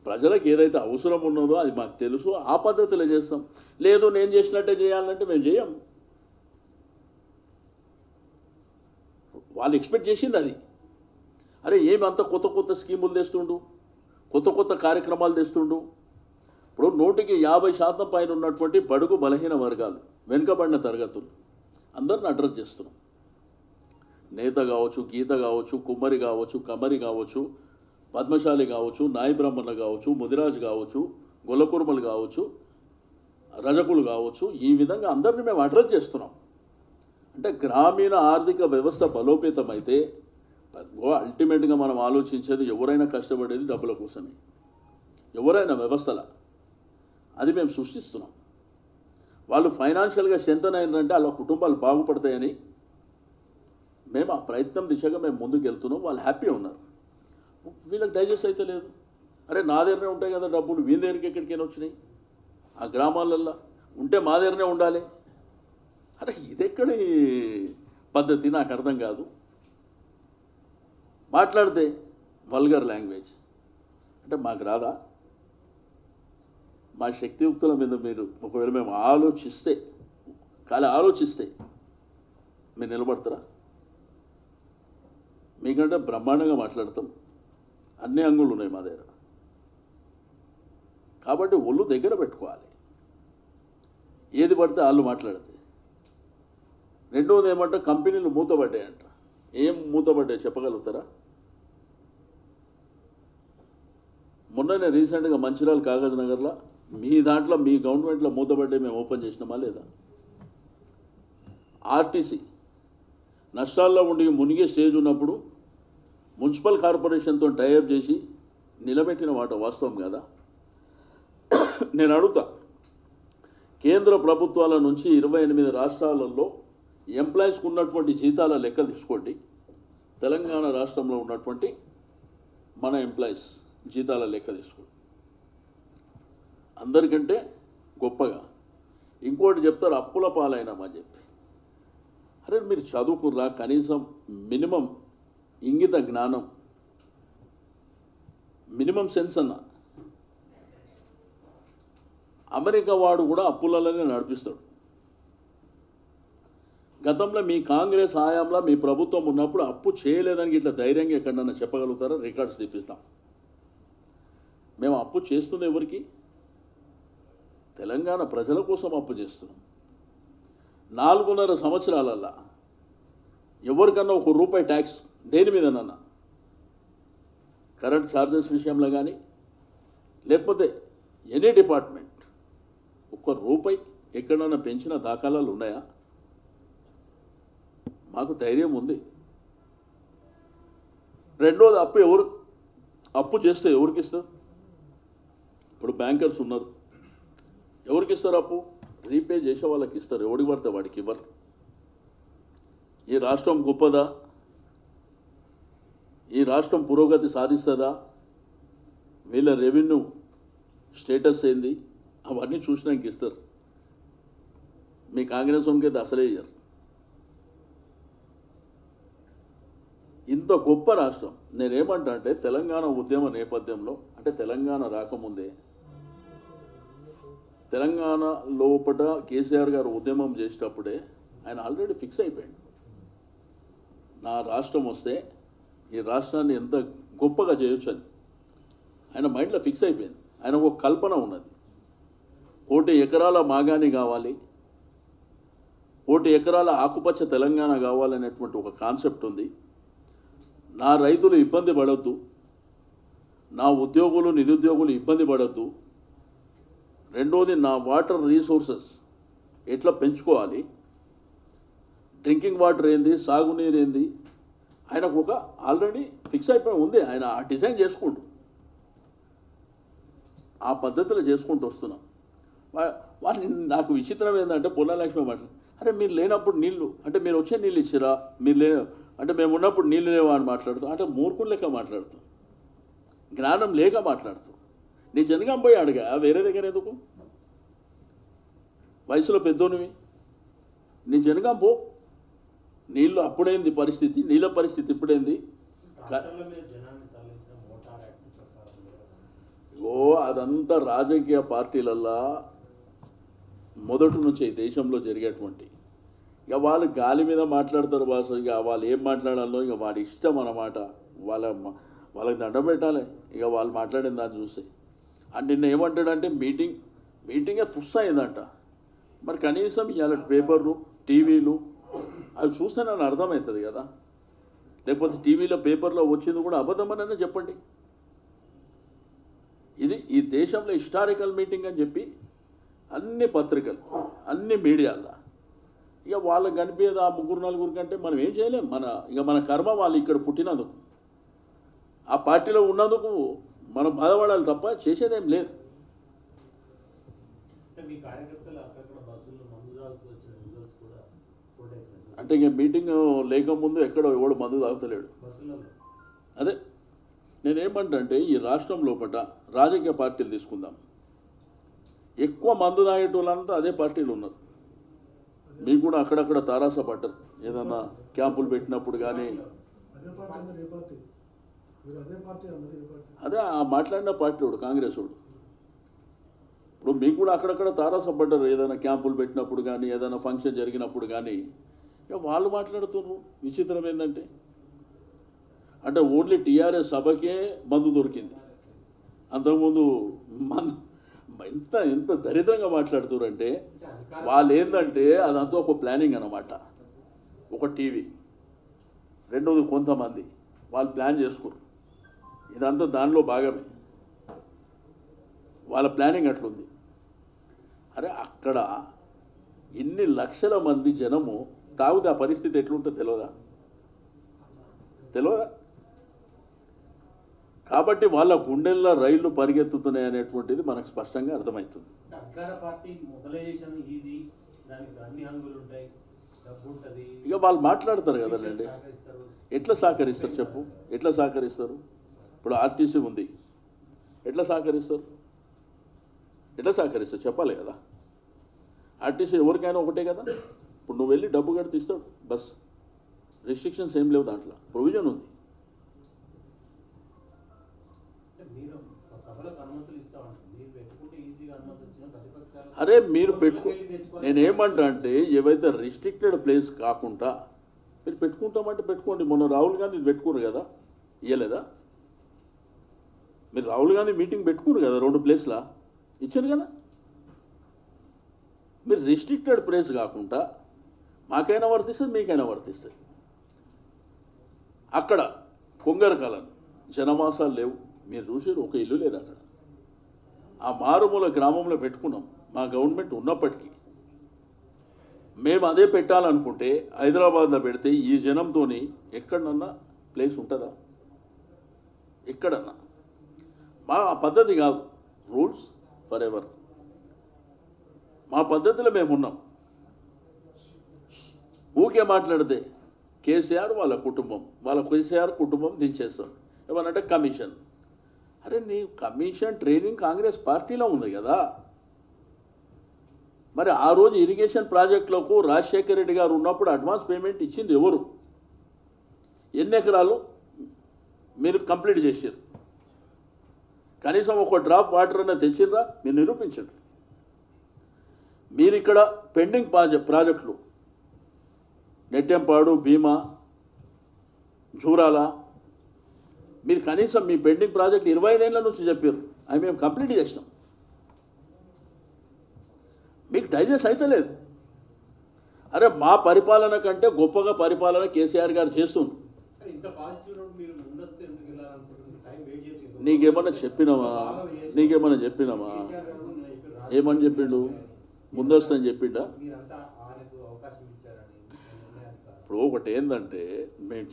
ప్రజలకు ఏదైతే అవసరం ఉన్నదో అది మాకు తెలుసు, ఆ పద్ధతిలో చేస్తాం. లేదు నేను చేసినట్టే చేయాలంటే మేము చేయం. వాళ్ళు ఎక్స్పెక్ట్ చేసింది అది. అరే ఏమంత కొత్త కొత్త స్కీములు తెస్తుండు, కొత్త కొత్త కార్యక్రమాలు తెస్తుండు. ఇప్పుడు 150% పైన ఉన్నటువంటి బడుగు బలహీన వర్గాలు, వెనుకబడిన తరగతులు అందరిని అడ్రస్ చేస్తున్నాం. నేత కావచ్చు, గీత కావచ్చు, కుమ్మరి కావచ్చు, కమ్మరి కావచ్చు, పద్మశాలి కావచ్చు, నాయి బ్రాహ్మణులు కావచ్చు, ముదిరాజు కావచ్చు, గొల్లకుర్మలు కావచ్చు, రజకులు కావచ్చు, ఈ విధంగా అందరినీ మేము అడ్రస్ చేస్తున్నాం. అంటే గ్రామీణ ఆర్థిక వ్యవస్థ బలోపేతమైతే అల్టిమేట్గా మనం ఆలోచించేది ఎవరైనా కష్టపడేది డబ్బుల కోసమే, ఎవరైనా వ్యవస్థల అది మేము సృష్టిస్తున్నాం. వాళ్ళు ఫైనాన్షియల్గా స్ట్రెంథెన్ అయినారంటే వాళ్ళ కుటుంబాలు బాగుపడతాయని మేము ఆ ప్రయత్నం దిశగా మేము ముందుకు వెళ్తున్నాం. వాళ్ళు హ్యాపీ ఉన్నారు. వీళ్ళకి డైజెస్ట్ అయితే లేదు. అరే నా దగ్గరనే ఉంటాయి కదా డబ్బులు, వీళ్ళ దగ్గరికి ఎక్కడికైనా వచ్చినాయి, ఆ గ్రామాలల్లో ఉంటే మా దగ్గరనే ఉండాలి. అరే ఇదెక్కడి పద్ధతి నాకు అర్థం కాదు. మాట్లాడితే వల్గర్ లాంగ్వేజ్ అంటే మాకు రాదా? మా శక్తియుక్తుల మీద మీరు ఒకవేళ మేము ఆలోచిస్తే మీరు నిలబడతారా? మీకంటే బ్రహ్మాండంగా మాట్లాడతాం, అన్ని అంగుళ్ళు ఉన్నాయి మా దగ్గర. కాబట్టి ఒళ్ళు దగ్గర పెట్టుకోవాలి, ఏది పడితే వాళ్ళు మాట్లాడితే. రెండవది ఏమంటే కంపెనీలు మూతపడ్డాయంట. ఏం మూతపడ్డాయి చెప్పగలుగుతారా? మొన్ననే రీసెంట్గా మంచిర్యాల కాగజ్ నగర్లో మీ దాంట్లో మీ గవర్నమెంట్లో మూతపడ్డాయి, మేము ఓపెన్ చేసినామా లేదా? ఆర్టీసీ నష్టాల్లో ఉండి మునిగే స్టేజ్ ఉన్నప్పుడు మున్సిపల్ కార్పొరేషన్తో టైఅప్ చేసి నిలబెట్టిన మాట వాస్తవం కదా? నేను అడుగుతా, కేంద్ర ప్రభుత్వాల నుంచి 28 రాష్ట్రాలలో ఎంప్లాయీస్కి ఉన్నటువంటి జీతాల లెక్క తీసుకోండి, తెలంగాణ రాష్ట్రంలో ఉన్నటువంటి మన ఎంప్లాయీస్ జీతాల లెక్క తీసుకోండి, అందరికంటే గొప్పగా. ఇంకోటి చెప్తారు, అప్పుల పాలైనామని చెప్పి. అరే మీరు చదువుకుర్రా? కనీసం మినిమం ఇంగిత జ్ఞానం, మినిమం సెన్స్ అన్న. అమెరికా వాడు కూడా అప్పులలోనే నడిపిస్తాడు. గతంలో మీ కాంగ్రెస్ హయాంలో మీ ప్రభుత్వం ఉన్నప్పుడు అప్పు చేయలేదని ఇట్లా ధైర్యంగా ఎక్కడన్నా చెప్పగలుగుతారా? రికార్డ్స్ తెప్పిస్తాం. మేము అప్పు చేస్తుంది ఎవరికి? తెలంగాణ ప్రజల కోసం అప్పు చేస్తున్నాం. 4.5 సంవత్సరాలల్లా ఎవరికన్నా ₹1 ట్యాక్స్ దేని మీదనన్నా, కరెంట్ ఛార్జెస్ విషయంలో కానీ లేకపోతే ఎనీ డిపార్ట్మెంట్ ₹1 ఎక్కడన్నా పెంచిన దాఖలాలు ఉన్నాయా? మాకు ధైర్యం ఉంది. రెండోది, అప్పు చేస్తే ఎవరికి ఇస్తారు? ఇప్పుడు బ్యాంకర్స్ ఉన్నారు, ఎవరికి ఇస్తారు అప్పు? రీపే చేసే వాళ్ళకి ఇస్తారు, ఎవడికి పడితే వాడికి ఇవ్వరు. ఈ రాష్ట్రం గొప్పదా? ఈ రాష్ట్రం పురోగతి సాధిస్తుందా? వీళ్ళ రెవెన్యూ స్టేటస్ ఏంది? అవన్నీ చూసినాక ఇస్తారు. మీ కాంగ్రెస్ వాళ్ళకైతే అసలే ఇయ్యరు. ఇంత గొప్ప రాష్ట్రం. నేనేమంటా అంటే తెలంగాణ ఉద్యమ నేపథ్యంలో, అంటే తెలంగాణ రాకముందే, తెలంగాణ లోపల కేసీఆర్ గారు ఉద్యమం చేసేటప్పుడే ఆయన ఆల్రెడీ ఫిక్స్ అయిపోయాడు. నా రాష్ట్రం వస్తే ఈ రాష్ట్రాన్ని ఎంత గొప్పగా చేయొచ్చు అని ఆయన మైండ్లో ఫిక్స్ అయిపోయింది. ఆయన ఒక కల్పన ఉన్నది, 1 ఎకరాల మాగాణి కావాలి, 1 ఎకరాల ఆకుపచ్చ తెలంగాణ కావాలనేటువంటి ఒక కాన్సెప్ట్ ఉంది. నా రైతులు ఇబ్బంది పడద్దు, నా ఉద్యోగులు నిరుద్యోగులు ఇబ్బంది పడద్దు. రెండోది, నా వాటర్ రీసోర్సెస్ ఎట్లా పెంచుకోవాలి, డ్రింకింగ్ వాటర్ ఏంది, సాగునీరు ఏంది, ఆయనకు ఒక ఆల్రెడీ ఫిక్స్ అయిపోయి ఉంది. ఆయన ఆ డిజైన్ చేసుకుంటూ ఆ పద్ధతిలో చేసుకుంటూ వస్తున్నాం. వాటిని నాకు విచిత్రం ఏంటంటే పొన్నలక్ష్మి మాట, అరే మీరు లేనప్పుడు నీళ్ళు అంటే మీరు వచ్చే నీళ్ళు ఇచ్చిరా, మీరు అంటే మేము ఉన్నప్పుడు నీళ్ళు లేవా అని మాట్లాడుతాం. అంటే మూర్ఖులు లెక్క మాట్లాడుతాం, జ్ఞానం లేక మాట్లాడుతాం. నీ జనగం పోయి అడిగా, వేరే దగ్గర ఎందుకు? వయసులో పెద్దోనివి, నీ జనగం పో. నీళ్ళు అప్పుడైంది పరిస్థితి, నీళ్ళ పరిస్థితి ఇప్పుడైంది. అదంతా రాజకీయ పార్టీలల్లా మొదటి నుంచి ఈ దేశంలో జరిగేటువంటి, ఇక వాళ్ళు గాలి మీద మాట్లాడతారు బాస్. ఇక వాళ్ళు ఏం మాట్లాడాలో ఇక వాడి ఇష్టం అన్నమాట. వాళ్ళకి దండం పెట్టాలి ఇక వాళ్ళు మాట్లాడిన దాన్ని చూస్తే. అండ్ నిన్న ఏమంటాడంటే మీటింగే తుస్స అయిందంట. మరి కనీసం ఇవాళ పేపర్లు టీవీలు అవి చూస్తే నన్ను అర్థమవుతుంది కదా, లేకపోతే టీవీలో పేపర్లో వచ్చింది కూడా అబద్ధమనైనా చెప్పండి. ఇది ఈ దేశంలో హిస్టారికల్ మీటింగ్ అని చెప్పి అన్ని పత్రికలు అన్ని మీడియాల్లో ఇక వాళ్ళకి కనిపించేది ఆ ముగ్గురు నలుగురు కంటే మనం ఏం చేయలేం. మన కర్మ వాళ్ళు ఇక్కడ పుట్టినందుకు ఆ పార్టీలో ఉన్నందుకు మనం బాధపడాలి తప్ప చేసేదేం లేదు. అంటే ఇక మీటింగ్ లేకముందు ఎక్కడ ఎవడు మందు తాగుతలేడు. అదే నేనేమంటే ఈ రాష్ట్రం లోపల రాజకీయ పార్టీలు తీసుకుందాం, ఎక్కువ మందు తాగేటోళ్ళంతా అదే పార్టీలు ఉన్నారు. మీకు కూడా అక్కడక్కడ తారాస పడ్డారు ఏదన్నా క్యాంపులు పెట్టినప్పుడు కానీ. అదే ఆ మాట్లాడిన పార్టీ వాడు కాంగ్రెస్ వాడు. ఇప్పుడు మీకు కూడా అక్కడక్కడ తారాస పడ్డారు ఏదైనా క్యాంపులు పెట్టినప్పుడు కానీ ఏదైనా ఫంక్షన్ జరిగినప్పుడు కానీ. ఇక వాళ్ళు మాట్లాడుతున్నారు. విచిత్రం ఏంటంటే అంటే ఓన్లీ టీఆర్ఎస్ సభకే మందు దొరికింది. అంతకుముందు మందు ఎంత దరిద్రంగా మాట్లాడుతున్నారంటే వాళ్ళు ఏంటంటే అదంతా ఒక ప్లానింగ్ అన్నమాట. ఒక టీవీ, రెండోది కొంతమంది వాళ్ళు ప్లాన్ చేసుకున్నారు. ఇదంతా దానిలో భాగమే, వాళ్ళ ప్లానింగ్ అట్లుంది. అరే అక్కడ ఇన్ని లక్షల మంది జనము తాగుతే ఆ పరిస్థితి ఎట్లుంటుందో తెలియదా? కాబట్టి వాళ్ళ గుండెల్లో రైళ్లు పరిగెత్తుతున్నాయి అనేటువంటిది మనకు స్పష్టంగా అర్థమవుతుంది. ఇక వాళ్ళు మాట్లాడతారు కదండి. ఎట్లా సహకరిస్తారు చెప్పు, ఎట్లా సహకరిస్తారు? ఇప్పుడు ఆర్టీసీ ఉంది, ఎట్లా సహకరిస్తారు చెప్పాలి కదా. ఆర్టీసీ ఎవరికైనా ఒకటే కదా. ఇప్పుడు నువ్వు వెళ్ళి డబ్బు కడితే ఇస్తాడు బస్, రిస్ట్రిక్షన్స్ ఏం లేవు, దాంట్లో ప్రొవిజన్ ఉంది. అరే మీరు నేనేమంటా అంటే ఏవైతే రిస్ట్రిక్టెడ్ ప్లేస్ కాకుండా మీరు పెట్టుకుంటామంటే పెట్టుకోండి. మొన్న రాహుల్ గాంధీ పెట్టుకోరు కదా, ఇవ్వలేదా? మీరు రాహుల్ గాంధీ మీటింగ్ పెట్టుకోరు కదా, 2 ప్లేస్లా ఇచ్చారు కదా. మీరు రిస్ట్రిక్టెడ్ ప్లేస్ కాకుండా మాకైనా వర్తిస్తుంది, మీకైనా వర్తిస్తుంది. అక్కడ కొంగరకాలం జనమాసాలు లేవు, మీరు చూసారు, ఒక ఇల్లు లేదు అక్కడ. ఆ మారుమూల గ్రామంలో పెట్టుకున్నాం మా గవర్నమెంట్ ఉన్నప్పటికీ. మేము అదే పెట్టాలనుకుంటే హైదరాబాద్లో పెడితే ఈ జనంతోని ఎక్కడన్నా ప్లేస్ ఉంటుందా? ఎక్కడన్నా మా పద్ధతి కాదు. Rules for ever. మా పద్ధతిలో మేము ఉన్నాం. ఊకే మాట్లాడితే కేసీఆర్ వాళ్ళ కేసీఆర్ కుటుంబం దించేస్తాం. ఏమనంటే కమిషన్. అరే నీ కమిషన్ ట్రైనింగ్ కాంగ్రెస్ పార్టీలో ఉంది కదా. మరి ఆ రోజు ఇరిగేషన్ ప్రాజెక్టులకు రాజశేఖర రెడ్డి గారు ఉన్నప్పుడు అడ్వాన్స్ పేమెంట్ ఇచ్చింది ఎవరు? ఎన్ని ఎకరాలు మీరు కంప్లీట్ చేశారు? కనీసం ఒక డ్రాప్ వాటర్ అన్న తెచ్చిండ్రా? మీరు నిరూపించండి. మీరు ఇక్కడ పెండింగ్ ప్రాజెక్టులు నెట్టెంపాడు, భీమా, జూరాల, మీరు కనీసం మీ పెండింగ్ ప్రాజెక్ట్ 25 ఏళ్ళ నుంచి చెప్పారు, అవి మేము కంప్లీట్ చేసినాం. మీకు డైజెస్ట్ అయితే లేదు. అరే మా పరిపాలన కంటే గొప్పగా పరిపాలన కేసీఆర్ గారు చేస్తున్నారు. నీకేమన్నా చెప్పినామా? ఏమని చెప్పిండు? ముందస్తు అని చెప్పిండా? ఇప్పుడు ఒకటి ఏంటంటే నేను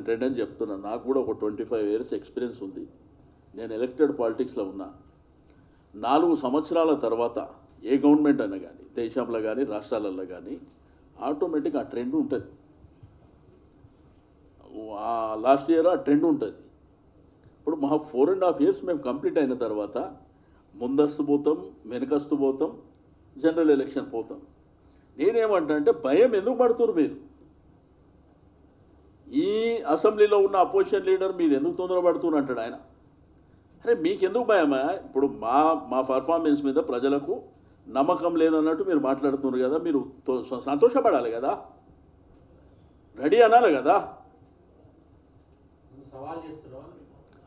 ట్రెండ్ అని చెప్తున్నాను. నాకు కూడా ఒక 25 years ఎక్స్పీరియన్స్ ఉంది. నేను ఎలక్టెడ్ పాలిటిక్స్లో ఉన్నా. 4 సంవత్సరాల తర్వాత ఏ గవర్నమెంట్ అయినా కానీ దేశంలో కానీ రాష్ట్రాలలో కానీ ఆటోమేటిక్ ఆ ట్రెండ్ ఉంటుంది. లాస్ట్ ఇయర్ ఆ ట్రెండ్ ఉంటుంది. ఇప్పుడు మా 4.5 years మేము కంప్లీట్ అయిన తర్వాత ముందస్తు పోతాం, వెనకస్తు పోతాం, జనరల్ ఎలక్షన్ పోతాం. నేనేమంటా అంటే భయం ఎందుకు పడుతున్నారు మీరు? ఈ అసెంబ్లీలో ఉన్న అపోజిషన్ లీడర్ మీరు ఎందుకు తొందరపడుతున్నారు అంటాడు ఆయన. అరే మీకెందుకు భయమా? ఇప్పుడు మా పర్ఫార్మెన్స్ మీద ప్రజలకు నమ్మకం లేదన్నట్టు మీరు మాట్లాడుతున్నారు కదా. మీరు సంతోషపడాలి కదా, రెడీ అనాలి కదా.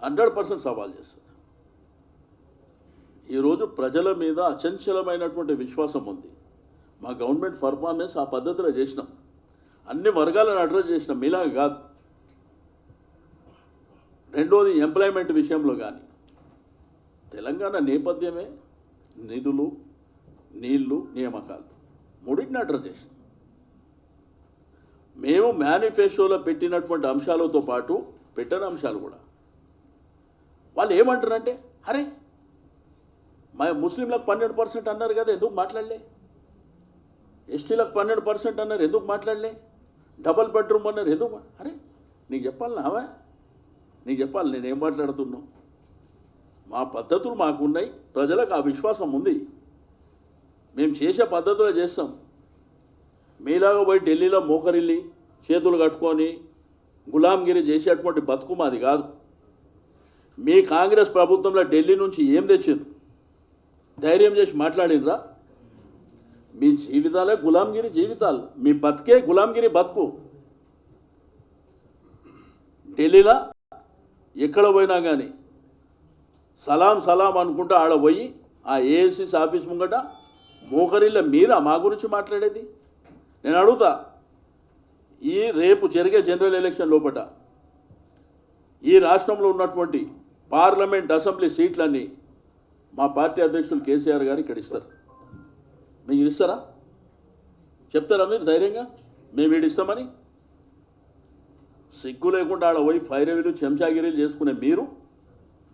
100% సవాల్ చేస్తారు. ఈరోజు ప్రజల మీద అచంచలమైనటువంటి విశ్వాసం ఉంది. మా గవర్నమెంట్ పర్ఫార్మెన్స్ ఆ పద్ధతిలో చేసినాం, అన్ని వర్గాలను అడ్రస్ చేసినాం, మీలాగా కాదు. రెండోది ఎంప్లాయ్మెంట్ విషయంలో కానీ తెలంగాణ నేపథ్యమే నిధులు, నీళ్లు, నియామకాలు, మూడింటిని అడ్రస్ చేసినాం. మేము మేనిఫెస్టోలో పెట్టినటువంటి అంశాలతో పాటు పెట్టని అంశాలు కూడా వాళ్ళు ఏమంటారంటే, అరే మా ముస్లింలకు 12% అన్నారు కదా, ఎందుకు మాట్లాడలే? ఎస్టీలకు 12% అన్నారు, ఎందుకు మాట్లాడలే? డబల్ బెడ్రూమ్ అన్నారు, ఎందుకు? అరే నీకు చెప్పాలి నావా? నీకు చెప్పాలి నేనేం మాట్లాడుతున్నావు? మా పద్ధతులు మాకున్నాయి, ప్రజలకు ఆ విశ్వాసం ఉంది. మేము చేసే పద్ధతిలో చేస్తాం. మీలాగా పోయి ఢిల్లీలో మోకరిల్లి చేతులు కట్టుకొని గులాంగిరి చేసేటువంటి బతుకు మాది కాదు. మీ కాంగ్రెస్ ప్రభుత్వంలో ఢిల్లీ నుంచి ఏం తెచ్చింది? ధైర్యం చేసి మాట్లాడినరా? మీ జీవితాలే గులాంగిరి జీవితాలు, మీ బతికే గులాంగిరి బతుకు. ఢిల్లీలో ఎక్కడ పోయినా కానీ సలాం సలాం అనుకుంటూ ఆడ పోయి ఆ ఏఎస్సీస్ ఆఫీస్ ముంగట మోకరిల్ల మీరా మా గురించి మాట్లాడేది? నేను అడుగుతా, ఈ రేపు జరిగే జనరల్ ఎలక్షన్ లోపల ఈ రాష్ట్రంలో ఉన్నటువంటి పార్లమెంట్, అసెంబ్లీ సీట్లన్నీ మా పార్టీ అధ్యక్షులు కేసీఆర్ గారు ఇక్కడ ఇస్తారు. మీకు ఇస్తారా? చెప్తారా మీరు ధైర్యంగా మేము వీడు ఇస్తామని? సిగ్గు లేకుండా ఆడ పోయి ఫైరవీలు చెంచాగిరీలు చేసుకునే మీరు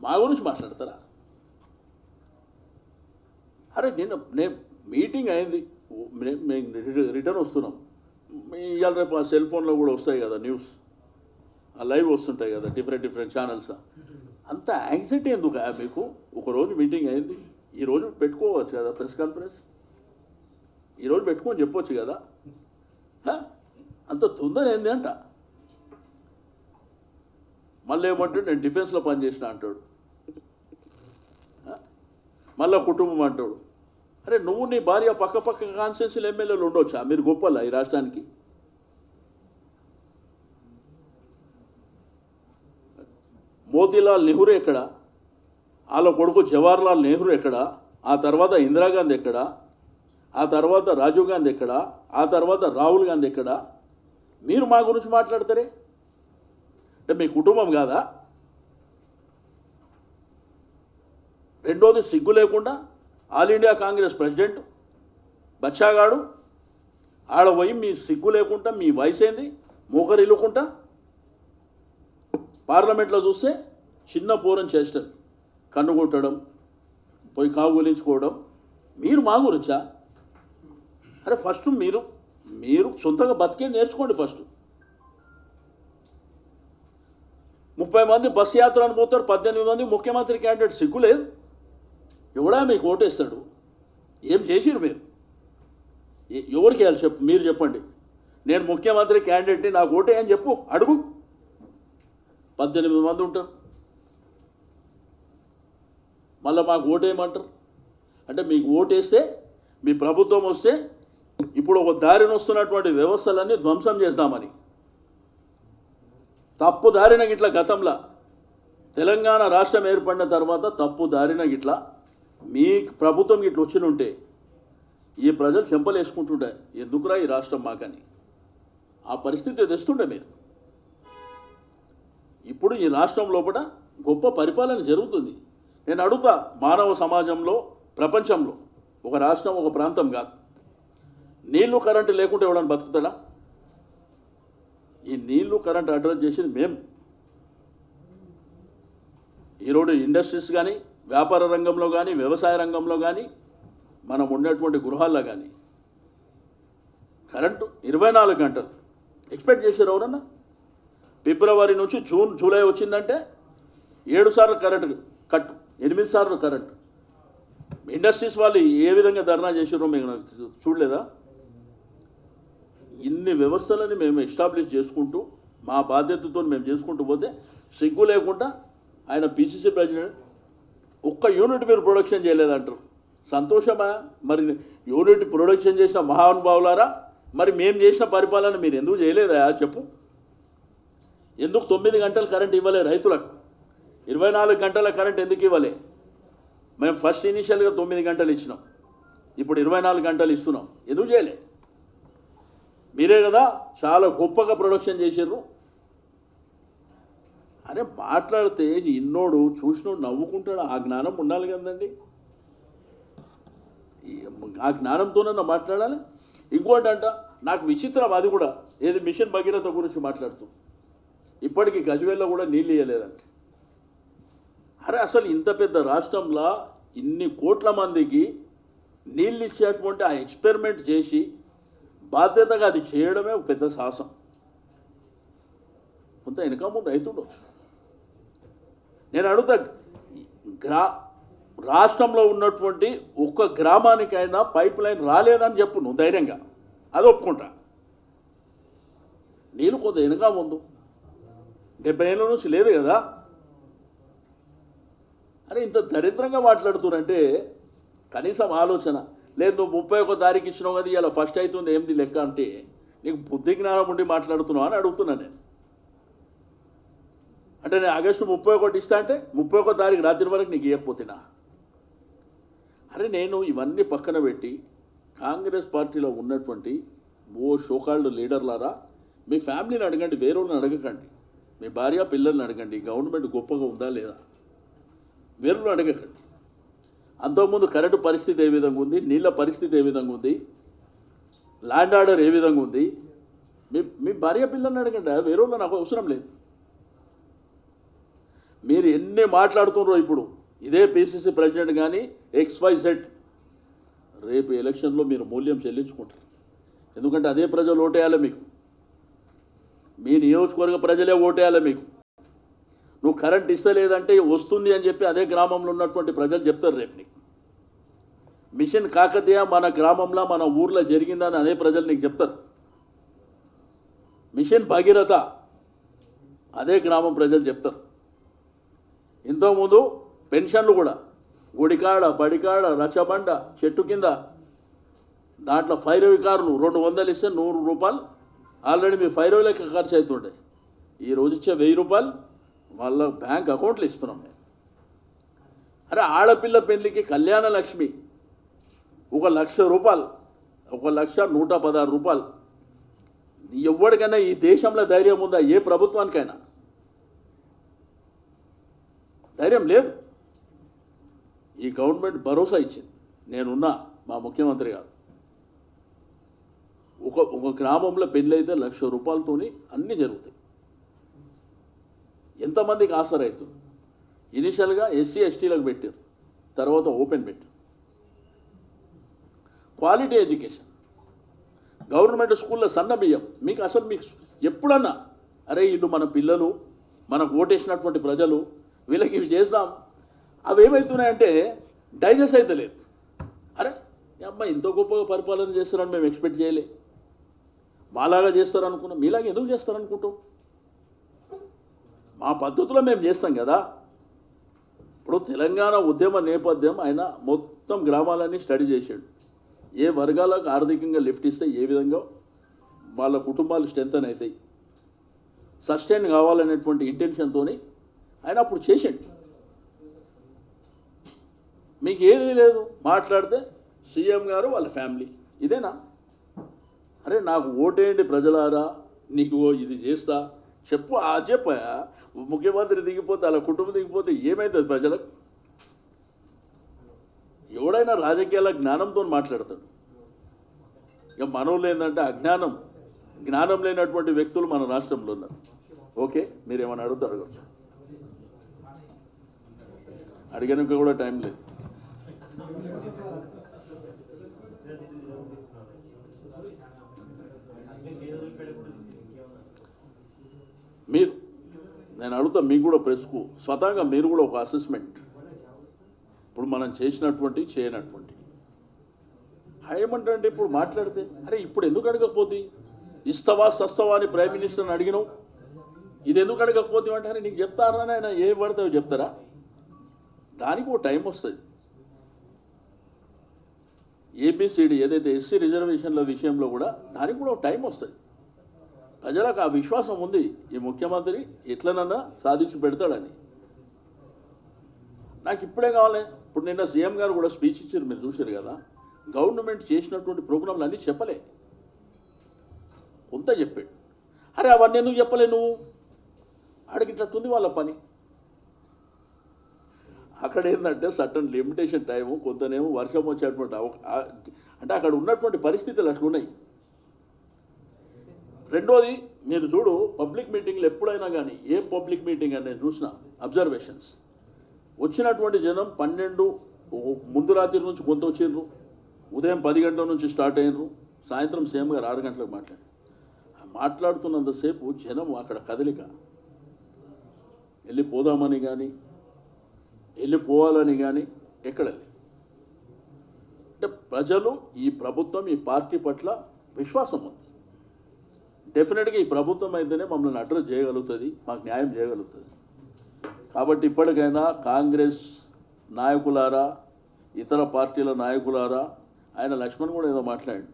మా గురించి మాట్లాడతారా? అరే నేను మీటింగ్ అయింది, మేము రిటర్న్ వస్తున్నాం. ఇవాళ రేపు ఆ సెల్ ఫోన్లో కూడా వస్తాయి కదా న్యూస్, ఆ లైవ్ వస్తుంటాయి కదా డిఫరెంట్ ఛానల్స్. అంత యాంగ్జైటీ ఎందుకు మీకు? ఒకరోజు మీటింగ్ అయింది, ఈరోజు పెట్టుకోవచ్చు కదా ప్రెస్ కాన్ఫరెన్స్, ఈరోజు పెట్టుకొని చెప్పొచ్చు కదా. అంత తొందర ఏంది అంట. మళ్ళీ ఏమంటాడు, నేను డిఫెన్స్లో పనిచేసిన అంటాడు. మళ్ళీ కుటుంబం అంటాడు. అరే నువ్వు నీ భార్య పక్క కాన్స్టిట్యూన్సీలు ఎమ్మెల్యేలు ఉండొచ్చా? మీరు గొప్పలా ఈ రాష్ట్రానికి? మోతీలాల్ నెహ్రూ ఎక్కడ? వాళ్ళ కొడుకు జవహర్లాల్ నెహ్రూ ఎక్కడ? ఆ తర్వాత ఇందిరాగాంధీ ఎక్కడ? ఆ తర్వాత రాజీవ్ గాంధీ ఎక్కడ? ఆ తర్వాత రాహుల్ గాంధీ ఎక్కడ? మీరు మా గురించి మాట్లాడతారే? అంటే మీ కుటుంబం కాదా? రెండోది, సిగ్గు లేకుండా ఆల్ ఇండియా కాంగ్రెస్ ప్రెసిడెంట్ బచ్చాగాడు ఆడ పోయి మీ సిగ్గు లేకుండా మీ వయసు ఏంది మోకరిల్లుకుంటా పార్లమెంట్లో చూస్తే చిన్న పూరం చేస్తారు, కన్నుకొట్టడం, పోయి కాగులించుకోవడం. మీరు మా గురించా? అరే ఫస్ట్ మీరు సొంతంగా బతికే నేర్చుకోండి. ఫస్ట్ 30 మంది బస్ యాత్ర అని పోతారు, 18 మంది ముఖ్యమంత్రి క్యాండిడేట్. సిగ్గు లేదు? ఎవడా మీకు ఓటేస్తాడు? ఏం చేసిరు మీరు? ఎవరికి వెళ్ళి చెప్పు, మీరు చెప్పండి. నేను ముఖ్యమంత్రి క్యాండిడేట్ని, నాకు ఓటే అని చెప్పు, అడుగు. 18 మంది ఉంటారు, మళ్ళీ మాకు ఓటేయమంటారు. అంటే మీకు ఓటేస్తే మీ ప్రభుత్వం వస్తే ఇప్పుడు ఒక దారిని వస్తున్నటువంటి వ్యవస్థలన్నీ ధ్వంసం చేద్దామని. తప్పు దారిన గిట్ల గతంలో తెలంగాణ రాష్ట్రం ఏర్పడిన తర్వాత తప్పు దారిన గిట్ల మీ ప్రభుత్వం ఇట్లా వచ్చినుంటే ఈ ప్రజలు చెంపలేసుకుంటుండే, ఎందుకురా ఈ రాష్ట్రం మాకని. ఆ పరిస్థితి తెస్తుండే మీరు. ఇప్పుడు ఈ రాష్ట్రం లోపల గొప్ప పరిపాలన జరుగుతుంది. నేను అడుగుతా, మానవ సమాజంలో, ప్రపంచంలో ఒక రాష్ట్రం, ఒక ప్రాంతం కాదు, నీళ్లు కరెంటు లేకుంటే ఎవడన్నా బతుకుతాడా? ఈ నీళ్లు కరెంటు అడ్రస్ చేసింది మేము. ఈరోజు ఇండస్ట్రీస్ కానీ, వ్యాపార రంగంలో కానీ, వ్యవసాయ రంగంలో కానీ, మనం ఉన్నటువంటి గృహాల్లో కానీ కరెంటు 24 గంటలు ఎక్స్పెక్ట్ చేశారు ఎవరన్నా? ఫిబ్రవరి నుంచి జూన్, జూలై వచ్చిందంటే 7 సార్లు కరెంటు కట్టు, 8 సార్లు కరెంటు. ఇండస్ట్రీస్ వాళ్ళు ఏ విధంగా ధర్నా చేసారో మీకు చూడలేదా? ఇన్ని వ్యవస్థలని మేము ఎస్టాబ్లిష్ చేసుకుంటూ మా బాధ్యతతో మేము చేసుకుంటూ పోతే సిగ్గు లేకుండా ఆయన పిసిసి ప్రెసిడెంట్ ఒక్క యూనిట్ మీరు ప్రొడక్షన్ చేయలేదంటారు. సంతోషమా? మరి యూనిట్ ప్రొడక్షన్ చేసిన మహానుభావులారా, మరి మేము చేసిన పరిపాలన మీరు ఎందుకు చేయలేదా చెప్పు? ఎందుకు 9 గంటలు కరెంట్ ఇవ్వలే రైతులకు? 24 గంటల కరెంట్ ఎందుకు ఇవ్వలే? మేము ఫస్ట్ ఇనిషియల్గా 9 గంటలు ఇచ్చినాం, ఇప్పుడు 24 గంటలు ఇస్తున్నాం. ఎందుకు చేయలే? మీరే కదా చాలా గొప్పగా ప్రొడక్షన్ చేసారు. అరే మాట్లాడితే ఇన్నోడు చూసినోడు నవ్వుకుంటాడు. ఆ జ్ఞానం ఉండాలి కదండి. ఆ జ్ఞానంతోనన్నా మాట్లాడాలి. ఇంకోటి అంట నాకు విచిత్రం, అది కూడా ఏది మిషన్ భగీరథ గురించి మాట్లాడుతూ ఇప్పటికీ గజ్వేల్లో కూడా నీళ్ళు ఇవ్వలేదంటే. అరే అసలు ఇంత పెద్ద రాష్ట్రంలో ఇన్ని కోట్ల మందికి నీళ్ళు ఇచ్చేటువంటి ఆ ఎక్స్పెరిమెంట్ చేసి బాధ్యతగా అది చేయడమే ఒక పెద్ద సాహసం. కొంత వెనక ముందు అవుతుండొచ్చు. నేను అడుగుతా, రాష్ట్రంలో ఉన్నటువంటి ఒక్క గ్రామానికైనా పైప్ లైన్ రాలేదని చెప్పు నువ్వు ధైర్యంగా, అది ఒప్పుకుంటా. నీళ్ళు కొంత వెనక ముందు 70 ఏళ్ళ నుంచి లేదు కదా. అరే ఇంత దరిద్రంగా మాట్లాడుతున్నారంటే కనీసం ఆలోచన లేదు. నువ్వు 31 తారీఖు ఇచ్చినావు కదా, ఇలా ఫస్ట్ అవుతుంది ఏంది లెక్క అంటే నీకు బుద్ధి జ్ఞానం ఉండి మాట్లాడుతున్నావు అని అడుగుతున్నాను నేను. అంటే నేను ఆగస్టు 31 ఇస్తా అంటే 31 తారీఖు రాత్రి వరకు నీకు ఇవ్వకపోతేనా? అరే నేను ఇవన్నీ పక్కన పెట్టి కాంగ్రెస్ పార్టీలో ఉన్నటువంటి షోకాల్డ్ లీడర్లారా, మీ ఫ్యామిలీని అడగండి, వేరేళ్ళని అడగకండి. మీ భార్య పిల్లల్ని అడగండి, గవర్నమెంట్ గొప్పగా ఉందా లేదా, వేరేళ్ళని అడగకండి. అంతకుముందు కరెంటు పరిస్థితి ఏ విధంగా ఉంది, నీళ్ళ పరిస్థితి ఏ విధంగా ఉంది, ల్యాండ్ ఆర్డర్ ఏ విధంగా ఉంది, మీ భార్య పిల్లల్ని అడగండి. వేరేళ్ళని నాకు అవసరం లేదు. మీరు ఎన్ని మాట్లాడుతున్నారో ఇప్పుడు ఇదే పిసిసి ప్రెసిడెంట్ కానీ XYZ రేపు ఎలక్షన్లో మీరు మూల్యం చెల్లించుకుంటారు. ఎందుకంటే అదే ప్రజలు ఓటేయాలి మీకు, మీ నియోజకవర్గ ప్రజలే ఓటేయాలి మీకు. నువ్వు కరెంట్ ఇస్తలేదంటే వస్తుంది అని చెప్పి అదే గ్రామంలో ఉన్నటువంటి ప్రజలు చెప్తారు రేపు నీకు. మిషన్ కాకతీయ మన గ్రామంలో మన ఊర్లో జరిగిందని అదే ప్రజలు నీకు చెప్తారు. మిషన్ భగీరథ అదే గ్రామం ప్రజలు చెప్తారు. ఇంతకుముందు పెన్షన్లు కూడా గుడికాడ బడికాడ రచ్చబండ చెట్టు కింద దాంట్లో ఫైరవి కార్లు 200 ఇస్తే 100 రూపాయలు ఆల్రెడీ మీ ఫైరవి లెక్క ఖర్చు అవుతుంటాయి. ఈరోజు ఇచ్చే 1000 రూపాయలు వాళ్ళ బ్యాంక్ అకౌంట్లు ఇస్తున్నాం మేము. అరే ఆడపిల్ల పెళ్లికి కళ్యాణ లక్ష్మి 1,00,000 రూపాయలు, 1,116 రూపాయలు. ఎవరికైనా ఈ దేశంలో ధైర్యం ఉందా? ఏ ప్రభుత్వానికైనా ధైర్యం లేదు. ఈ గవర్నమెంట్ భరోసా ఇచ్చింది, నేనున్నా, మా ముఖ్యమంత్రి గారు. ఒక గ్రామంలో పెళ్ళి అయితే 1,00,000 రూపాయలతోని అన్నీ జరుగుతాయి. ఎంతమందికి ఆసరా అవుతుంది? ఇనిషియల్గా SC STలకు పెట్టారు, తర్వాత ఓపెన్ పెట్టారు. క్వాలిటీ ఎడ్యుకేషన్, గవర్నమెంట్ స్కూల్లో సన్న బియ్యం. మీకు అసలు మీకు ఎప్పుడన్నా అరే వీళ్ళు మన పిల్లలు, మనకు ఓటేసినటువంటి ప్రజలు, వీళ్ళకి ఇవి చేద్దాం, అవి ఏమవుతున్నాయంటే డైజెస్ట్ అయితే లేదు. అరే అమ్మ ఇంత గొప్పగా పరిపాలన చేస్తారని మేము ఎక్స్పెక్ట్ చేయలే. మాలాగా చేస్తారనుకున్నాం, మీలాగా ఎందుకు చేస్తారనుకుంటాం? మా పద్ధతిలో మేము చేస్తాం కదా. ఇప్పుడు తెలంగాణ ఉద్యమ నేపథ్యం ఆయన మొత్తం గ్రామాలన్నీ స్టడీ చేశాడు. ఏ వర్గాలకు ఆర్థికంగా లిఫ్ట్ ఇస్తే ఏ విధంగా వాళ్ళ కుటుంబాలు స్ట్రెంథన్ అవుతాయి, సస్టైన్ కావాలనేటువంటి ఇంటెన్షన్తో ఆయన అప్పుడు చేసాడు. మీకు ఏదీ లేదు, మాట్లాడితే సీఎం గారు వాళ్ళ ఫ్యామిలీ ఇదేనా? అరే నాకు ఓటేయండి ప్రజలారా, నీకు ఇది చేస్తా చెప్పు. చెప్పా ముఖ్యమంత్రి దిగిపోతే అలా కుటుంబం దిగిపోతే ఏమవుతుంది ప్రజలకు? ఎవడైనా రాజకీయాల జ్ఞానంతో మాట్లాడతాడు. ఇక మనోళ్ళు ఏంటంటే జ్ఞానం లేనటువంటి వ్యక్తులు మన రాష్ట్రంలో ఉన్నారు. ఓకే, మీరేమన్నా అడుగుతా అడగచ్చు. అడిగడానికి కూడా టైం లేదు. నేను అడుగుతా మీకు కూడా ప్రెస్కు స్వతహాగా మీరు కూడా ఒక అసెస్మెంట్, ఇప్పుడు మనం చేసినటువంటి చేయనటువంటి ఏమంటే ఇప్పుడు మాట్లాడితే అరే ఇప్పుడు ఎందుకు అడగకపోతే ఇస్తావా సస్తావా అని ప్రైమ్ మినిస్టర్ని అడిగినావు, ఇది ఎందుకు అడగకపోతే అంటే నీకు చెప్తారా ఆయన ఏ పడతావో చెప్తారా? దానికి ఒక టైం వస్తుంది. ABCD ఏదైతే SC రిజర్వేషన్ల విషయంలో కూడా దానికి కూడా ఒక టైం వస్తుంది. ప్రజలకు ఆ విశ్వాసం ఉంది, ఈ ముఖ్యమంత్రి ఎట్లనన్నా సాధించి పెడతాడని. నాకు ఇప్పుడే కావాలి, ఇప్పుడు నిన్న సీఎం గారు కూడా స్పీచ్ ఇచ్చారు, మీరు చూశారు కదా. గవర్నమెంట్ చేసినటువంటి ప్రోగ్రాంలు అన్నీ చెప్పలే, కొంత చెప్పాడు. అరే అవన్నీ ఎందుకు చెప్పలే నువ్వు? అడిగినట్టుంది వాళ్ళ పని. అక్కడ ఏంటంటే సర్టన్ లిమిటేషన్ టైము, కొంతనేమో వర్షం వచ్చేటువంటి అంటే అక్కడ ఉన్నటువంటి పరిస్థితులు అట్లున్నాయి. రెండోది మీరు చూడు, పబ్లిక్ మీటింగ్లు ఎప్పుడైనా కానీ ఏ పబ్లిక్ మీటింగ్ అని నేను చూసిన అబ్జర్వేషన్స్, వచ్చినటువంటి జనం 12 ముందు రాత్రి నుంచి కొంత వచ్చిండ్రు, ఉదయం 10 గంటల నుంచి స్టార్ట్ అయినరు, సాయంత్రం సీఎం గారు 6 గంటలకు మాట్లాడుతున్నంతసేపు జనం అక్కడ కదలిక, వెళ్ళిపోదామని కానీ వెళ్ళిపోవాలని కానీ ఎక్కడ. అంటే ప్రజలు ఈ ప్రభుత్వం ఈ పార్టీ పట్ల విశ్వాసం ఉంది. డెఫినెట్గా ఈ ప్రభుత్వం అయితేనే మమ్మల్ని అడ్రస్ చేయగలుగుతుంది, మాకు న్యాయం చేయగలుగుతుంది. కాబట్టి ఇప్పటికైనా కాంగ్రెస్ నాయకులారా, ఇతర పార్టీల నాయకులారా, ఆయన లక్ష్మణ్ కూడా ఏదో మాట్లాడాడు.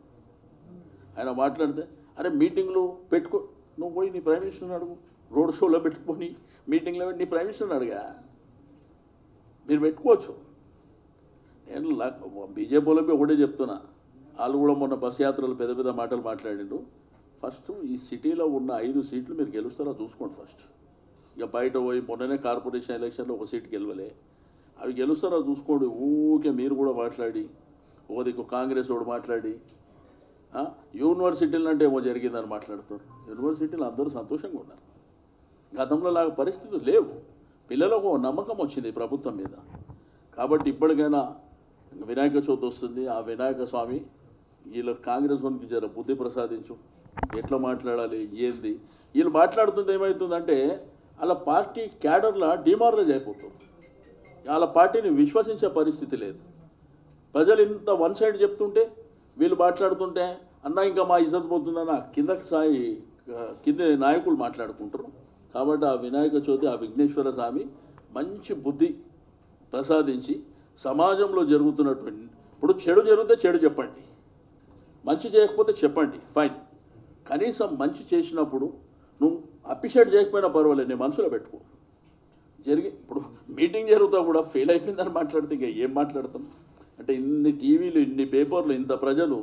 ఆయన మాట్లాడితే అరే మీటింగ్లు పెట్టుకో, నువ్వు పోయి నీ ప్రైమ్ మినిస్టర్ని అడుగు, రోడ్ షోలో పెట్టుకొని మీటింగ్లో నీ ప్రైమ్ మినిస్టర్ని అడిగా, మీరు పెట్టుకోవచ్చు. నేను బీజేపీలోకి ఒకటే చెప్తున్నా, వాళ్ళు కూడా మొన్న బస్ యాత్రలు పెద్ద పెద్ద మాటలు మాట్లాడిండ్రు. ఫస్ట్ ఈ సిటీలో ఉన్న 5 సీట్లు మీరు గెలుస్తారో చూసుకోండి ఫస్ట్. ఇక బయట పోయి మొన్ననే కార్పొరేషన్ ఎలక్షన్లో ఒక సీటు గెలవలే, అవి గెలుస్తారో చూసుకోండి. ఊరికే మీరు కూడా మాట్లాడి, ఒక దిక్కు కాంగ్రెస్ వాడు మాట్లాడి యూనివర్సిటీలు అంటే ఏమో జరిగిందని మాట్లాడుతారు. యూనివర్సిటీలు అందరూ సంతోషంగా ఉన్నారు. గతంలో లాగా పరిస్థితులు లేవు. పిల్లలకు నమ్మకం వచ్చింది ప్రభుత్వం మీద. కాబట్టి ఇప్పటికైనా వినాయక చవితి వస్తుంది, ఆ వినాయక స్వామి వీళ్ళ కాంగ్రెస్ వానికి జర బుద్ధి ప్రసాదించు, ఎట్లా మాట్లాడాలి ఏంది. వీళ్ళు మాట్లాడుతుంది ఏమవుతుందంటే వాళ్ళ పార్టీ క్యాడర్లా డిమారలైజ్ అయిపోతుంది, వాళ్ళ పార్టీని విశ్వసించే పరిస్థితి లేదు. ప్రజలు ఇంత వన్ సైడ్ చెప్తుంటే వీళ్ళు మాట్లాడుతుంటే అన్న ఇంకా మా ఇజ్జత్ పోతుందన్న కింద నాయకులు మాట్లాడుకుంటారు. కాబట్టి ఆ వినాయక చవితి, ఆ విఘ్నేశ్వర స్వామి మంచి బుద్ధి ప్రసాదించి సమాజంలో జరుగుతున్నటువంటి, ఇప్పుడు చెడు జరిగితే చెడు చెప్పండి, మంచి చేయకపోతే చెప్పండి, ఫైన్. కనీసం మంచి చేసినప్పుడు నువ్వు అప్రిషియేట్ చేయకపోయినా పర్వాలేదు, నేను మనసులో పెట్టుకో. ఇప్పుడు మీటింగ్ జరుగుతా కూడా ఫెయిల్ అయిపోయిందని మాట్లాడితే ఇంకా ఏం మాట్లాడతాం? అంటే ఇన్ని టీవీలు, ఇన్ని పేపర్లు, ఇంత ప్రజలు,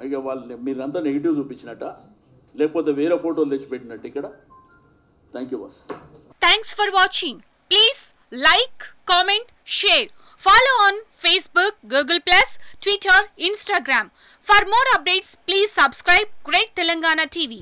ఇక వాళ్ళని మీరంతా నెగిటివ్ చూపించినట్ట, లేకపోతే వేరే ఫోటోలు తెచ్చిపెట్టినట్టు ఇక్కడ. Thank you boss. Thanks for watching. Please like, comment, share. Follow on Facebook, Google+, Twitter, Instagram. For more updates, please subscribe Great Telangana TV.